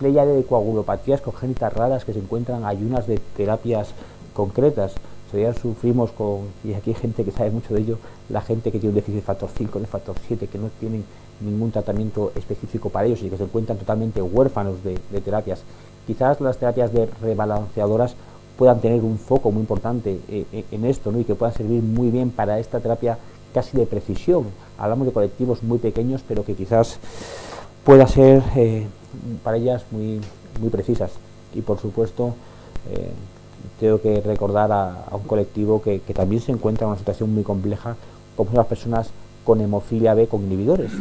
pléyade de coagulopatías congénitas raras que se encuentran ayunas de terapias concretas. Todavía sufrimos con, y aquí hay gente que sabe mucho de ello, la gente que tiene un déficit de factor 5, de factor 7, que no tienen ningún tratamiento específico para ellos y que se encuentran totalmente huérfanos de terapias. Quizás las terapias de rebalanceadoras puedan tener un foco muy importante en esto, ¿no? Y que puedan servir muy bien para esta terapia casi de precisión. Hablamos de colectivos muy pequeños, pero que quizás pueda ser para ellas muy precisas. Y por supuesto, tengo que recordar a un colectivo que también se encuentra en una situación muy compleja, como son las personas con hemofilia B con inhibidores,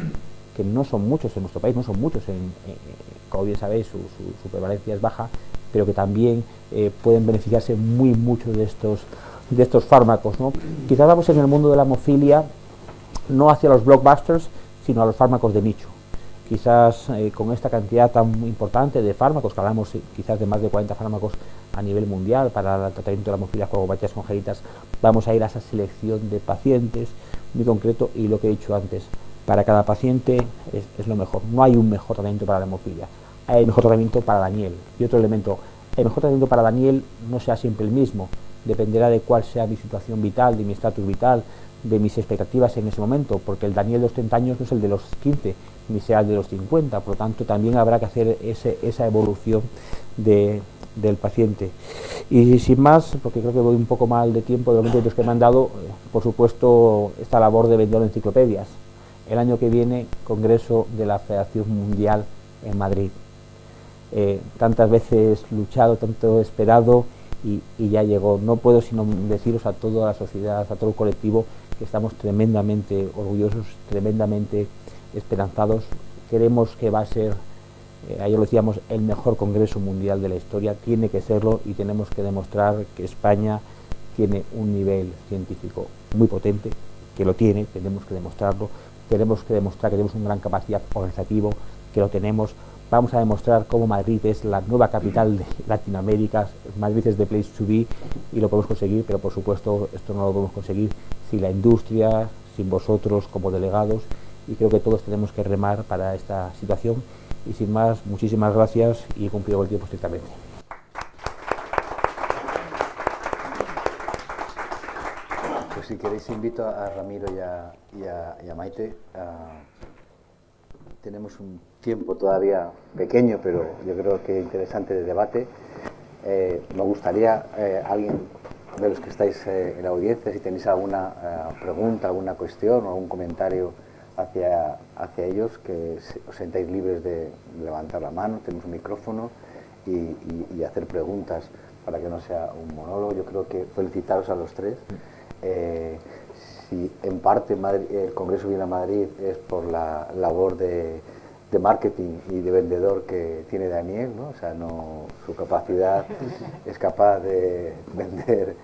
que no son muchos en nuestro país, no son muchos, como bien sabéis, su prevalencia es baja, pero que también pueden beneficiarse muy mucho de estos fármacos, ¿no? Quizás vamos en el mundo de la hemofilia no hacia los blockbusters, sino a los fármacos de nicho. Quizás con esta cantidad tan importante de fármacos, que hablamos quizás de más de 40 fármacos a nivel mundial para el tratamiento de la hemofilia coagulopatías congénitas, vamos a ir a esa selección de pacientes muy concreto, y lo que he dicho antes, para cada paciente es lo mejor. No hay un mejor tratamiento para la hemofilia, hay el mejor tratamiento para Daniel. Y otro elemento, el mejor tratamiento para Daniel no sea siempre el mismo, dependerá de cuál sea mi situación vital, de mi estatus vital, de mis expectativas en ese momento, porque el Daniel de los 30 años no es el de los 15, ni sea el de los 50, por lo tanto también habrá que hacer esa evolución del paciente. Y sin más, porque creo que voy un poco mal de tiempo de los minutos que me han dado, por supuesto esta labor de vender enciclopedias. El año que viene, Congreso de la Federación Mundial en Madrid. Tantas veces luchado, tanto esperado, y ya llegó. No puedo sino deciros a toda la sociedad, a todo el colectivo, que estamos tremendamente orgullosos, tremendamente esperanzados. Queremos que va a ser, ayer lo decíamos, el mejor Congreso Mundial de la historia. Tiene que serlo, y tenemos que demostrar que España tiene un nivel científico muy potente, que lo tiene, tenemos que demostrarlo. Tenemos que demostrar que tenemos una gran capacidad organizativa, que lo tenemos. Vamos a demostrar cómo Madrid es la nueva capital de Latinoamérica. Madrid es the place to be, y lo podemos conseguir, pero por supuesto esto no lo podemos conseguir sin la industria, sin vosotros como delegados, y creo que todos tenemos que remar para esta situación. Y sin más, muchísimas gracias, y he cumplido el tiempo estrictamente. Pues si queréis invito a Ramiro y a Maite. Tenemos un tiempo todavía pequeño, pero yo creo que interesante de debate. Me gustaría, alguien de los que estáis en la audiencia, si tenéis alguna pregunta, alguna cuestión o algún comentario hacia ellos, que os sentáis libres de levantar la mano, tenemos un micrófono, y hacer preguntas para que no sea un monólogo. Yo creo que felicitaros a los tres. Si en parte el Congreso viene a Madrid es por la labor de marketing y de vendedor que tiene Daniel, ¿no? O sea, su capacidad es capaz de vender.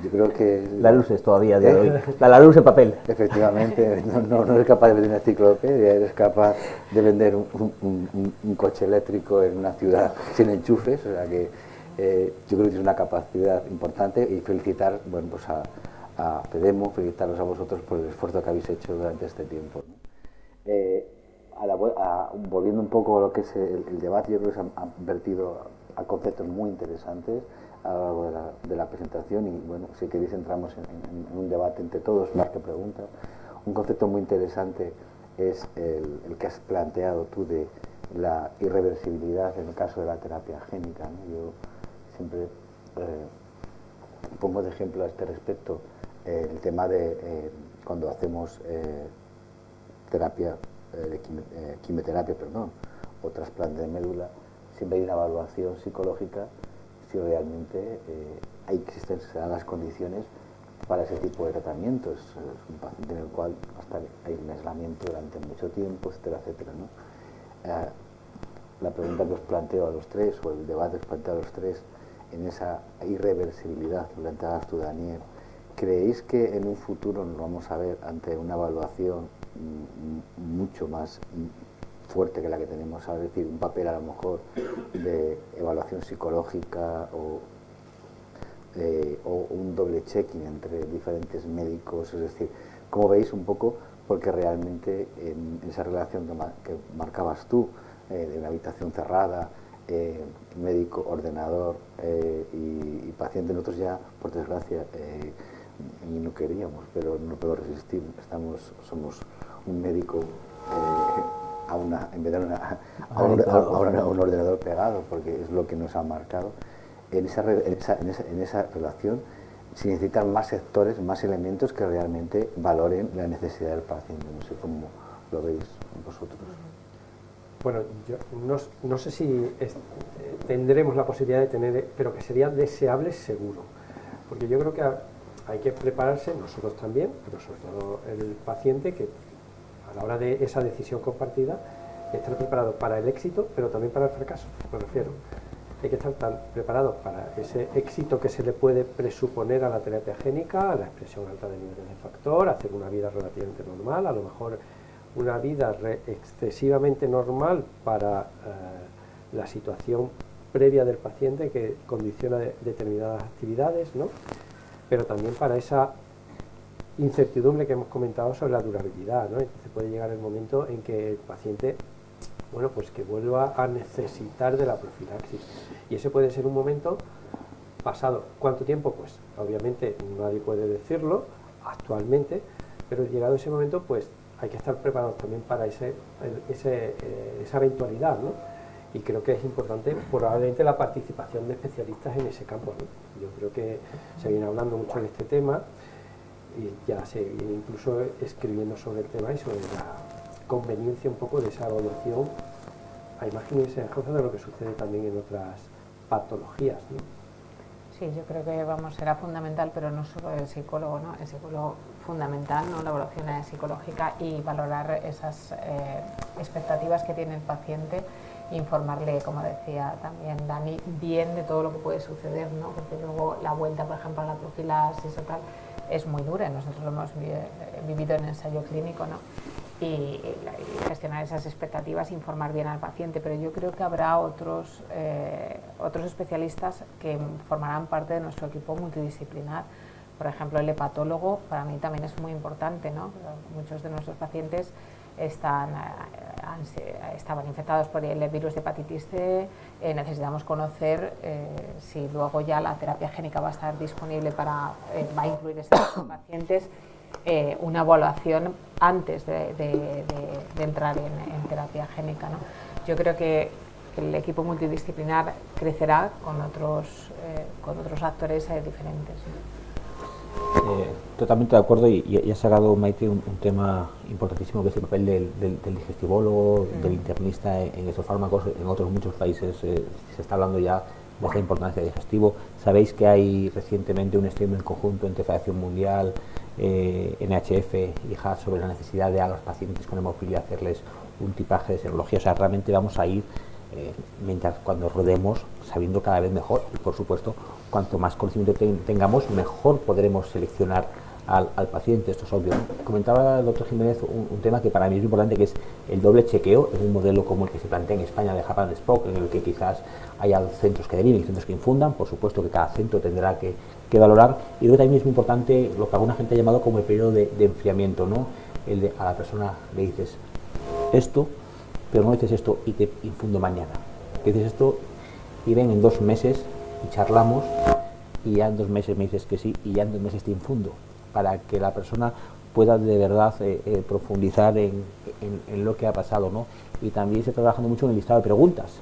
Yo creo que la luz es todavía de hoy. La luz en papel. Efectivamente, no eres capaz de vender una enciclopedia, eres capaz de vender un coche eléctrico en una ciudad sin enchufes. O sea que yo creo que tienes una capacidad importante, y felicitar, bueno, pues a Pedemo, felicitaros a vosotros por el esfuerzo que habéis hecho durante este tiempo, ¿no? Volviendo un poco a lo que es el debate, yo creo que se han vertido a conceptos muy interesantes a lo largo de la presentación, y bueno, si queréis entramos en un debate entre todos, más que preguntas. Un concepto muy interesante es el que has planteado tú de la irreversibilidad en el caso de la terapia génica, ¿no? Yo siempre pongo de ejemplo a este respecto el tema de cuando hacemos quimioterapia, o trasplante de médula, siempre hay una evaluación psicológica si realmente existen las condiciones para ese tipo de tratamientos. Es un paciente en el cual hay un aislamiento durante mucho tiempo, etcétera, etcétera, ¿no? la pregunta que os planteo a los tres, o el debate que os planteo a los tres, en esa irreversibilidad que planteabas tú, Daniel, ¿creéis que en un futuro nos vamos a ver ante una evaluación mucho más fuerte que la que tenemos ahora? Es decir, un papel a lo mejor de evaluación psicológica o un doble checking entre diferentes médicos, es decir, ¿cómo veis un poco? Porque realmente en esa relación que marcabas tú, de una habitación cerrada, médico, ordenador y paciente, nosotros ya, por desgracia, y no queríamos, pero no puedo resistir, somos un médico en vez de a un ordenador pegado, porque es lo que nos ha marcado. En esa relación se necesitan más sectores, más elementos que realmente valoren la necesidad del paciente. No sé cómo lo veis vosotros. Bueno, yo no sé si tendremos la posibilidad de tener, pero que sería deseable seguro, porque yo creo que hay que prepararse, nosotros también, pero sobre todo el paciente, que a la hora de esa decisión compartida, estar preparado para el éxito, pero también para el fracaso, me refiero. Hay que estar tan preparado para ese éxito que se le puede presuponer a la terapia génica, a la expresión alta de niveles de factor, hacer una vida relativamente normal, a lo mejor una vida excesivamente normal para la situación previa del paciente que condiciona determinadas actividades, ¿no? Pero también para esa incertidumbre que hemos comentado sobre la durabilidad, ¿no? Entonces puede llegar el momento en que el paciente, bueno, pues que vuelva a necesitar de la profilaxis, y ese puede ser un momento pasado. ¿Cuánto tiempo? Pues obviamente nadie puede decirlo actualmente, pero llegado ese momento, pues hay que estar preparados también para esa eventualidad, ¿no? Y creo que es importante probablemente la participación de especialistas en ese campo, ¿no? Yo creo que se viene hablando mucho de este tema y ya se viene incluso escribiendo sobre el tema y sobre la conveniencia un poco de esa evaluación a imagen y semejanza de lo que sucede también en otras patologías, ¿no? Sí, yo creo que será fundamental, pero no solo el psicólogo, ¿no? El psicólogo fundamental, ¿no? La evaluación psicológica y valorar esas expectativas que tiene el paciente, informarle, como decía también Dani, bien de todo lo que puede suceder, ¿no? Porque luego la vuelta, por ejemplo, a la profilaxis o tal, es muy dura. Nosotros lo hemos vivido en ensayo clínico, ¿no? Y gestionar esas expectativas, informar bien al paciente, pero yo creo que habrá otros especialistas que formarán parte de nuestro equipo multidisciplinar. Por ejemplo, el hepatólogo para mí también es muy importante, ¿no? Muchos de nuestros pacientes estaban infectados por el virus de hepatitis C. Necesitamos conocer si luego ya la terapia génica va a estar disponible va a incluir estos pacientes. Una evaluación antes de entrar en terapia génica, ¿no? Yo creo que el equipo multidisciplinar crecerá con otros actores diferentes, ¿no? Totalmente de acuerdo, y ha sacado Maite un tema importantísimo, que es el papel del digestivólogo, del internista en estos fármacos. En otros muchos países se está hablando ya de esa importancia del digestivo. Sabéis que hay recientemente un estudio en conjunto entre Federación Mundial, NHF y HAS sobre la necesidad de a los pacientes con hemofilia hacerles un tipaje de serología. O sea, realmente vamos a ir, cuando rodemos, sabiendo cada vez mejor, y por supuesto, cuanto más conocimiento tengamos, mejor podremos seleccionar al paciente. Esto es obvio, ¿no? Comentaba el doctor Jiménez un tema que para mí es importante, que es el doble chequeo. Es un modelo como el que se plantea en España de Hub and Spoke, en el que quizás haya centros que deriven y centros que infundan. Por supuesto que cada centro tendrá que valorar, y luego también es muy importante lo que alguna gente ha llamado como el periodo de enfriamiento, ¿no? A la persona le dices esto, pero no dices esto y te infundo mañana. Dices esto y ven en 2 meses y charlamos, y ya en 2 meses me dices que sí, y ya en 2 meses te infundo, para que la persona pueda de verdad profundizar en lo que ha pasado, ¿no? Y también se está trabajando mucho en el listado de preguntas,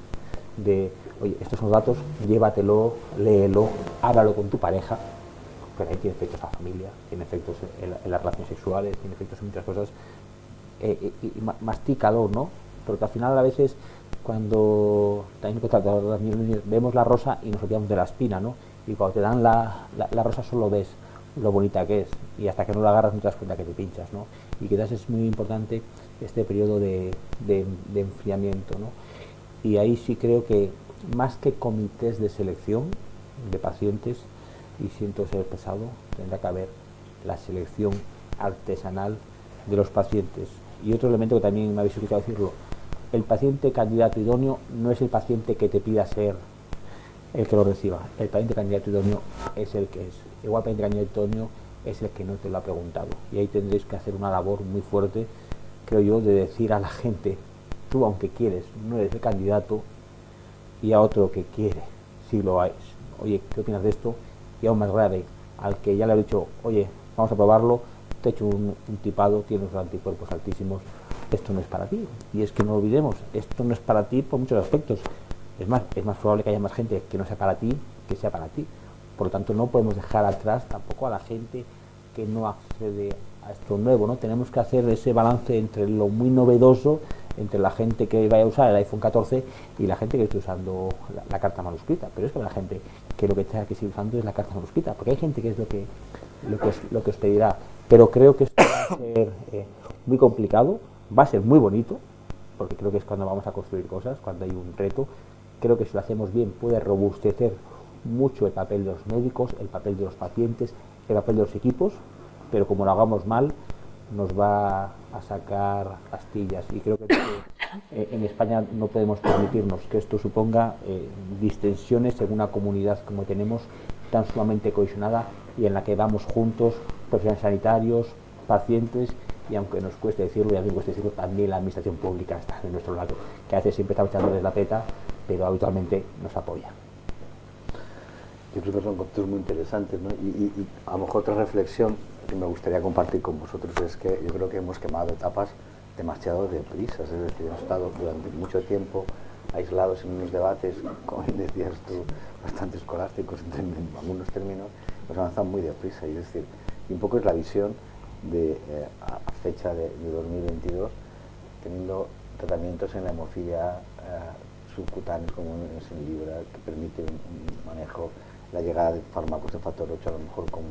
de, oye, estos son los datos, llévatelo, léelo, háblalo con tu pareja, pero ahí tiene efectos en la familia, tiene efectos en las relaciones sexuales, tiene efectos en muchas cosas, y mastícalo, ¿no? Porque al final a veces, cuando también vemos la rosa y nos olvidamos de la espina, ¿no? Y cuando te dan la rosa solo ves lo bonita que es, y hasta que no la agarras no te das cuenta que te pinchas, ¿no? Y quizás es muy importante este periodo de enfriamiento, ¿no? y ahí sí creo que más que comités de selección de pacientes, y siento ser pesado, tendrá que haber la selección artesanal de los pacientes. Y otro elemento que también me habéis escuchado decirlo, el paciente candidato idóneo no es el paciente que te pida ser el que lo reciba. El paciente candidato idóneo es el que es. Igual el paciente candidato idóneo es el que no te lo ha preguntado. Y ahí tendréis que hacer una labor muy fuerte, creo yo, de decir a la gente, tú aunque quieres, no eres el candidato, y a otro que quiere, sí lo es. Oye, ¿qué opinas de esto? Y aún más grave, al que ya le ha dicho, oye, vamos a probarlo, te he hecho un tipado, tienes unos anticuerpos altísimos, esto no es para ti. Y es que no olvidemos, esto no es para ti por muchos aspectos. Es más probable que haya más gente que no sea para ti que sea para ti. Por lo tanto, no podemos dejar atrás tampoco a la gente que no accede a esto nuevo, ¿no? Tenemos que hacer ese balance entre lo muy novedoso, entre la gente que vaya a usar el iPhone 14 y la gente que esté usando la carta manuscrita. Pero es que la gente que lo que tenga que seguir usando es la carta manuscrita, porque hay gente que es lo que os pedirá. Pero creo que esto va a ser muy complicado, va a ser muy bonito, porque creo que es cuando vamos a construir cosas, cuando hay un reto. Creo que si lo hacemos bien puede robustecer mucho el papel de los médicos, el papel de los pacientes, el papel de los equipos, pero como lo hagamos mal nos va a sacar astillas, y creo que en España no podemos permitirnos que esto suponga distensiones en una comunidad como tenemos, tan sumamente cohesionada y en la que vamos juntos, profesionales sanitarios, pacientes, y aunque nos cueste decirlo, y a mí me cuesta decirlo, también la administración pública está de nuestro lado, que a veces siempre estamos echándoles la peta, pero habitualmente nos apoya. Yo creo que son conceptos muy interesantes, ¿no? Y a lo mejor otra reflexión que me gustaría compartir con vosotros es que yo creo que hemos quemado etapas demasiado deprisa, es decir, hemos estado durante mucho tiempo aislados en unos debates, como decías tú, bastante escolásticos en algunos términos, hemos avanzado muy deprisa, y es decir, y un poco es la visión de a fecha de 2022, teniendo tratamientos en la hemofilia subcutáneos como es el Libra, que permite un manejo, la llegada de fármacos de factor 8 a lo mejor con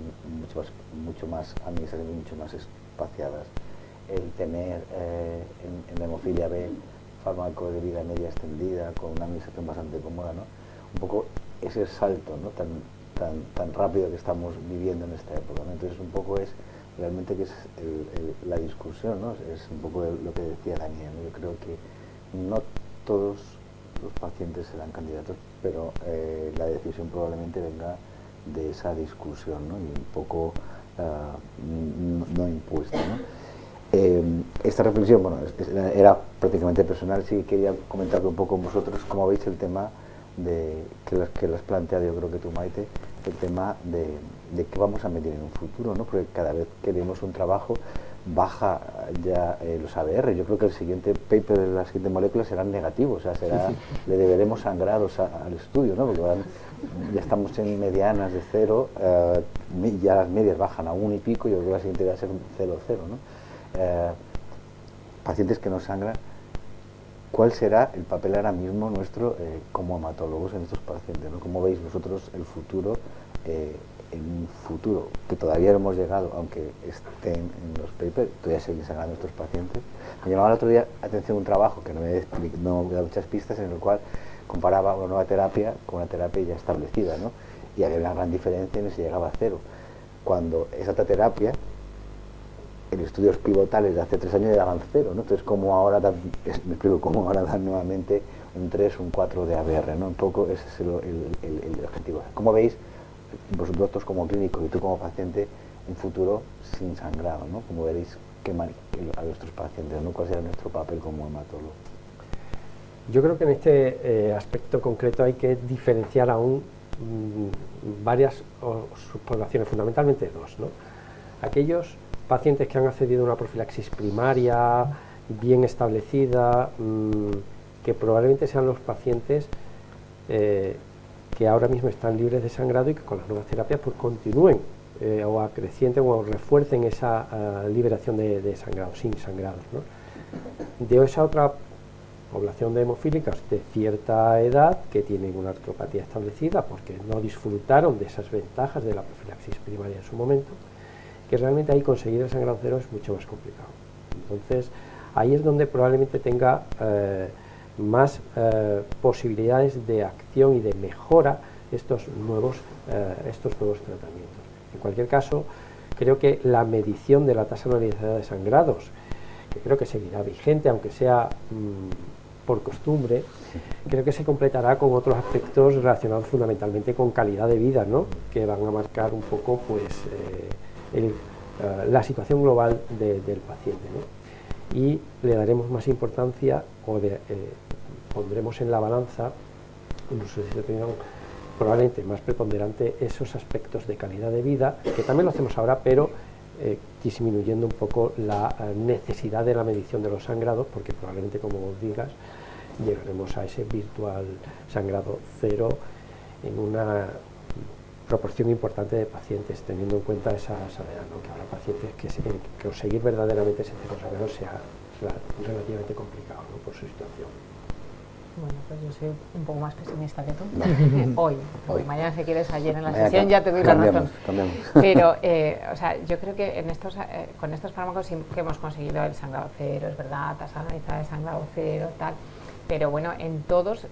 mucho más administraciones mucho más espaciadas, el tener en la hemofilia B fármacos de vida media extendida con una administración bastante cómoda, ¿no? Un poco ese salto, ¿no? tan rápido que estamos viviendo en esta época, ¿no? Entonces un poco es realmente que es la discusión, ¿no? Es un poco lo que decía Daniel, ¿no? Yo creo que no todos los pacientes serán candidatos, pero la decisión probablemente venga de esa discusión, ¿no? Y un poco no impuesta, ¿no? Esta reflexión, bueno, era prácticamente personal. Sí quería comentar un poco con vosotros cómo veis el tema que lo has planteado, yo creo que tú, Maite, el tema de qué vamos a medir en un futuro, ¿no? Porque cada vez que vemos un trabajo baja ya los ABR. Yo creo que el siguiente paper de las siguientes moléculas serán negativos, o sea, le deberemos sangrados al estudio, ¿no? Porque ya estamos en medianas de 0, ya las medias bajan a 1 y pico, y yo creo que la siguiente va a ser 0,0, ¿no? Pacientes que no sangran, ¿cuál será el papel ahora mismo nuestro como hematólogos en estos pacientes, ¿no? ¿Cómo veis vosotros el futuro, en un futuro que todavía no hemos llegado, aunque estén en los papers, todavía siguen sangrando estos pacientes? Me llamaba el otro día atención un trabajo que no me da muchas pistas, en el cual comparaba una nueva terapia con una terapia ya establecida, ¿no? Y había una gran diferencia en si llegaba a 0, cuando esa otra terapia en estudios pivotales de hace 3 años daban 0, ¿no? Entonces, ¿cómo ahora dan nuevamente un 3, un 4 de ABR, ¿no? Un poco ese es el objetivo. ¿Cómo veis vosotros como clínico y tú como paciente un futuro sin sangrado, ¿no? ¿Cómo veréis a nuestros pacientes, ¿no? ¿Cuál será nuestro papel como hematólogo? Yo creo que en este aspecto concreto hay que diferenciar aún varias subpoblaciones, fundamentalmente 2, ¿no? Aquellos pacientes que han accedido a una profilaxis primaria bien establecida, que probablemente sean los pacientes que ahora mismo están libres de sangrado y que con las nuevas terapias pues continúen o acrecienten o refuercen esa liberación de sangrado, sin sangrados, ¿no? De esa otra población de hemofílicas de cierta edad que tienen una artropatía establecida porque no disfrutaron de esas ventajas de la profilaxis primaria en su momento, que realmente ahí conseguir el sangrado cero es mucho más complicado. Entonces, ahí es donde probablemente tenga más posibilidades de acción y de mejora estos nuevos tratamientos. En cualquier caso, creo que la medición de la tasa anualizada de sangrados, que creo que seguirá vigente, aunque sea por costumbre, creo que se completará con otros aspectos relacionados fundamentalmente con calidad de vida, ¿no?, que van a marcar un poco pues la situación global del paciente, ¿no? Y le daremos más importancia o pondremos en la balanza, incluso si se tengan probablemente más preponderante, esos aspectos de calidad de vida, que también lo hacemos ahora, pero disminuyendo un poco la necesidad de la medición de los sangrados, porque probablemente, como vos digas, llegaremos a ese virtual sangrado cero en una proporción importante de pacientes, teniendo en cuenta esa salvedad, ¿no?, que habrá pacientes que conseguir verdaderamente ese cero sangrado sea relativamente complicado, ¿no?, por su situación. Bueno, pues yo soy un poco más pesimista que tú. Hoy. Mañana, si quieres, ayer en la sesión ya te doy la razón. Cambiamos. Pero, o sea, yo creo que con estos fármacos sí que hemos conseguido el sangrado cero, es verdad, tasa anualizada de sangrado cero, tal. Pero bueno, todos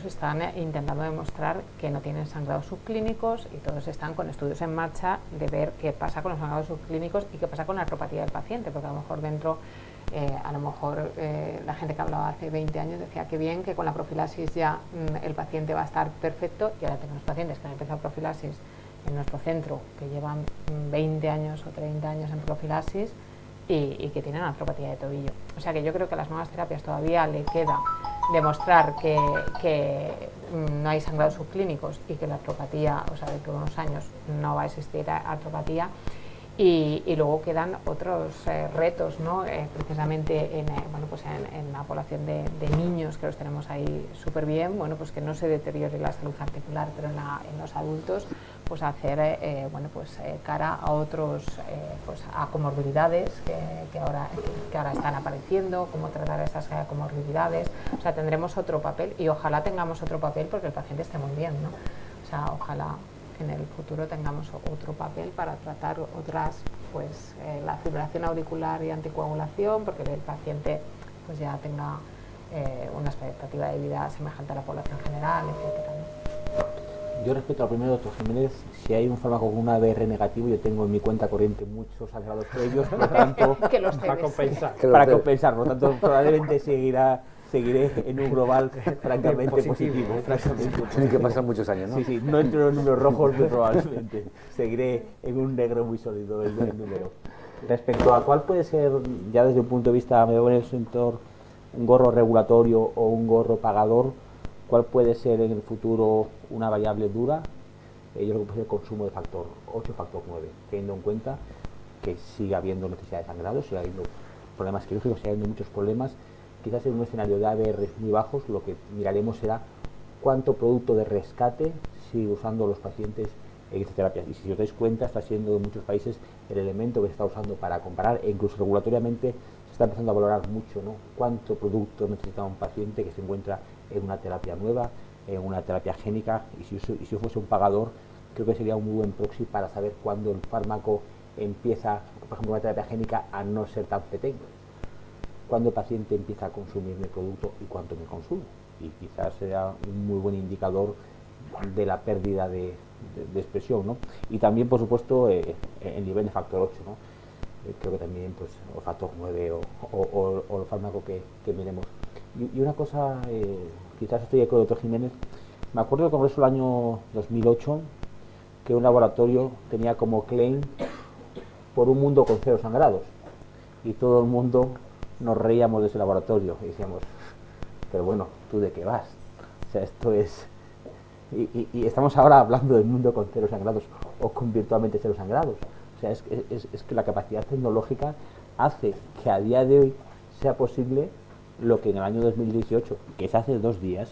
están intentando demostrar que no tienen sangrados subclínicos, y todos están con estudios en marcha de ver qué pasa con los sangrados subclínicos y qué pasa con la artropatía del paciente, porque a lo mejor la gente que hablaba hace 20 años decía que bien, que con la profilaxis ya el paciente va a estar perfecto, y ahora tenemos pacientes que han empezado profilaxis en nuestro centro, que llevan 20 años o 30 años en profilaxis y que tienen artropatía de tobillo. O sea que yo creo que a las nuevas terapias todavía le queda demostrar que no hay sangrados subclínicos y que la artropatía, o sea, dentro de unos años no va a existir artropatía. Y luego quedan otros retos, ¿no? Precisamente en la población de niños, que los tenemos ahí súper bien, bueno, pues que no se deteriore la salud articular, pero en los adultos, pues hacer cara a otros a comorbilidades que ahora están apareciendo, cómo tratar esas comorbilidades. O sea, tendremos otro papel, y ojalá tengamos otro papel porque el paciente esté muy bien, ¿no? O sea, ojalá en el futuro tengamos otro papel para tratar otras, pues la fibrilación auricular y anticoagulación, porque el paciente pues ya tenga una expectativa de vida semejante a la población general, etcétera, ¿no? Yo, respecto al primero, doctor Jiménez, si hay un fármaco con un ABR negativo, yo tengo en mi cuenta corriente muchos sangrados previos, por lo tanto, para compensar. Por lo tanto, probablemente seguiré en un global francamente positivo. Tienen que pasar muchos años, ¿no? Sí, no entre los números rojos, pero probablemente seguiré en un negro muy sólido el número. Respecto a cuál puede ser, ya desde un punto de vista, me veo en el sector, un gorro regulatorio o un gorro pagador, cuál puede ser en el futuro una variable dura, yo creo que puede ser el consumo de factor 8, factor 9, teniendo en cuenta que sigue habiendo necesidad de sangrado, sigue habiendo problemas quirúrgicos, sigue habiendo muchos problemas. Quizás en un escenario de ABR muy bajos, lo que miraremos será cuánto producto de rescate sigue usando los pacientes en estas terapias. Y si os dais cuenta, está siendo en muchos países el elemento que se está usando para comparar, e incluso regulatoriamente se está empezando a valorar mucho, ¿no?, cuánto producto necesita un paciente que se encuentra en una terapia nueva, en una terapia génica. Y si fuese un pagador, creo que sería un muy buen proxy para saber cuándo el fármaco empieza, por ejemplo, una terapia génica, a no ser tan pequeño. Cuándo el paciente empieza a consumir mi producto y cuánto me consume, y quizás sea un muy buen indicador de la pérdida de expresión, ¿no? Y también, por supuesto, el nivel de factor 8, ¿no? Creo que también, pues, o factor 9 o el fármaco que miremos. Y una cosa, quizás estoy con el doctor Jiménez, me acuerdo del congreso del año 2008, que un laboratorio tenía como claim por un mundo con cero sangrados, y todo el mundo nos reíamos de ese laboratorio y decíamos, pero bueno, ¿tú de qué vas? O sea, esto es... Y estamos ahora hablando del mundo con cero sangrados o con virtualmente cero sangrados. O sea, es que la capacidad tecnológica hace que a día de hoy sea posible lo que en el año 2018, que es hace 2 días,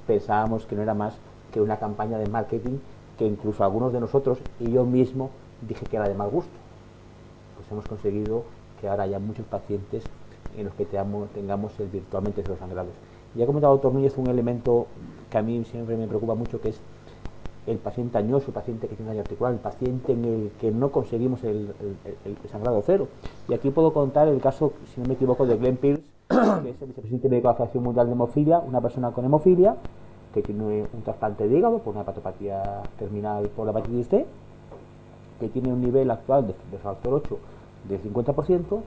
pensábamos que no era más que una campaña de marketing que incluso algunos de nosotros y yo mismo dije que era de mal gusto. Pues hemos conseguido que ahora haya muchos pacientes en los que tengamos el virtualmente cero sangrados. Ya ha comentado el doctor Núñez un elemento que a mí siempre me preocupa mucho, que es el paciente añoso, el paciente que tiene daño articular, el paciente en el que no conseguimos el sangrado cero. Y aquí puedo contar el caso, si no me equivoco, de Glenn Pierce, que es el vicepresidente médico de la Federación Mundial de Hemofilia, una persona con hemofilia que tiene un trasplante de hígado por una hepatopatía terminal por la hepatitis C, que tiene un nivel actual de factor 8 del 50%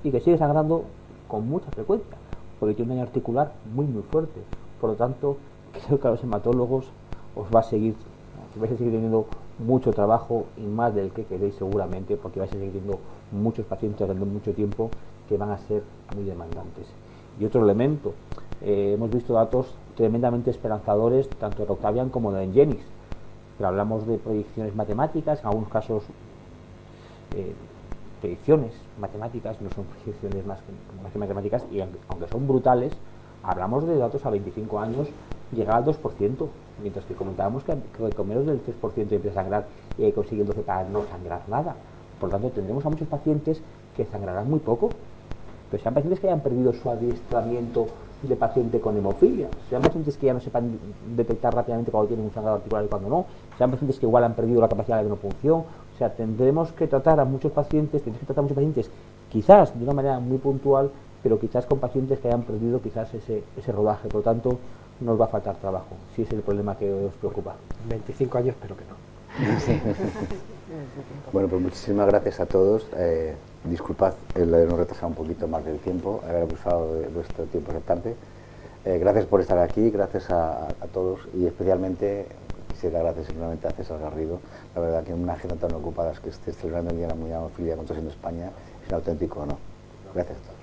y que sigue sangrando con mucha frecuencia, porque tiene un daño articular muy fuerte. Por lo tanto, creo que a los hematólogos os vais a seguir teniendo mucho trabajo y más del que queréis seguramente, porque vais a seguir teniendo muchos pacientes durante mucho tiempo que van a ser muy demandantes. Y otro elemento, hemos visto datos tremendamente esperanzadores tanto de Octavian como de Engenix, pero hablamos de proyecciones matemáticas, en algunos casos predicciones matemáticas, no son proyecciones más que matemáticas, y aunque son brutales, hablamos de datos a 25 años llegar al 2%, mientras que comentábamos que con menos del 3% empieza a sangrar y hay que conseguir el 12 no sangrar nada. Por lo tanto, tendremos a muchos pacientes que sangrarán muy poco, pero sean pacientes que hayan perdido su adiestramiento de paciente con hemofilia, sean pacientes que ya no sepan detectar rápidamente cuando tienen un sangrado articular y cuando no, sean pacientes que igual han perdido la capacidad de venopunción. O sea, tendremos que tratar a muchos pacientes, quizás de una manera muy puntual, pero quizás con pacientes que hayan perdido quizás ese rodaje. Por lo tanto, nos va a faltar trabajo, si es el problema que os preocupa. 25 años, pero que no. Sí. Bueno, pues muchísimas gracias a todos. Disculpad el habernos retrasado un poquito más del tiempo, haber abusado de vuestro tiempo esta tarde. Gracias por estar aquí, gracias a todos y especialmente quisiera dar gracias simplemente a César Garrido. La verdad que en una agenda tan ocupada que estés celebrando el Día de la Mundial de Hemofilia con todos en España es un auténtico honor. Gracias a todos.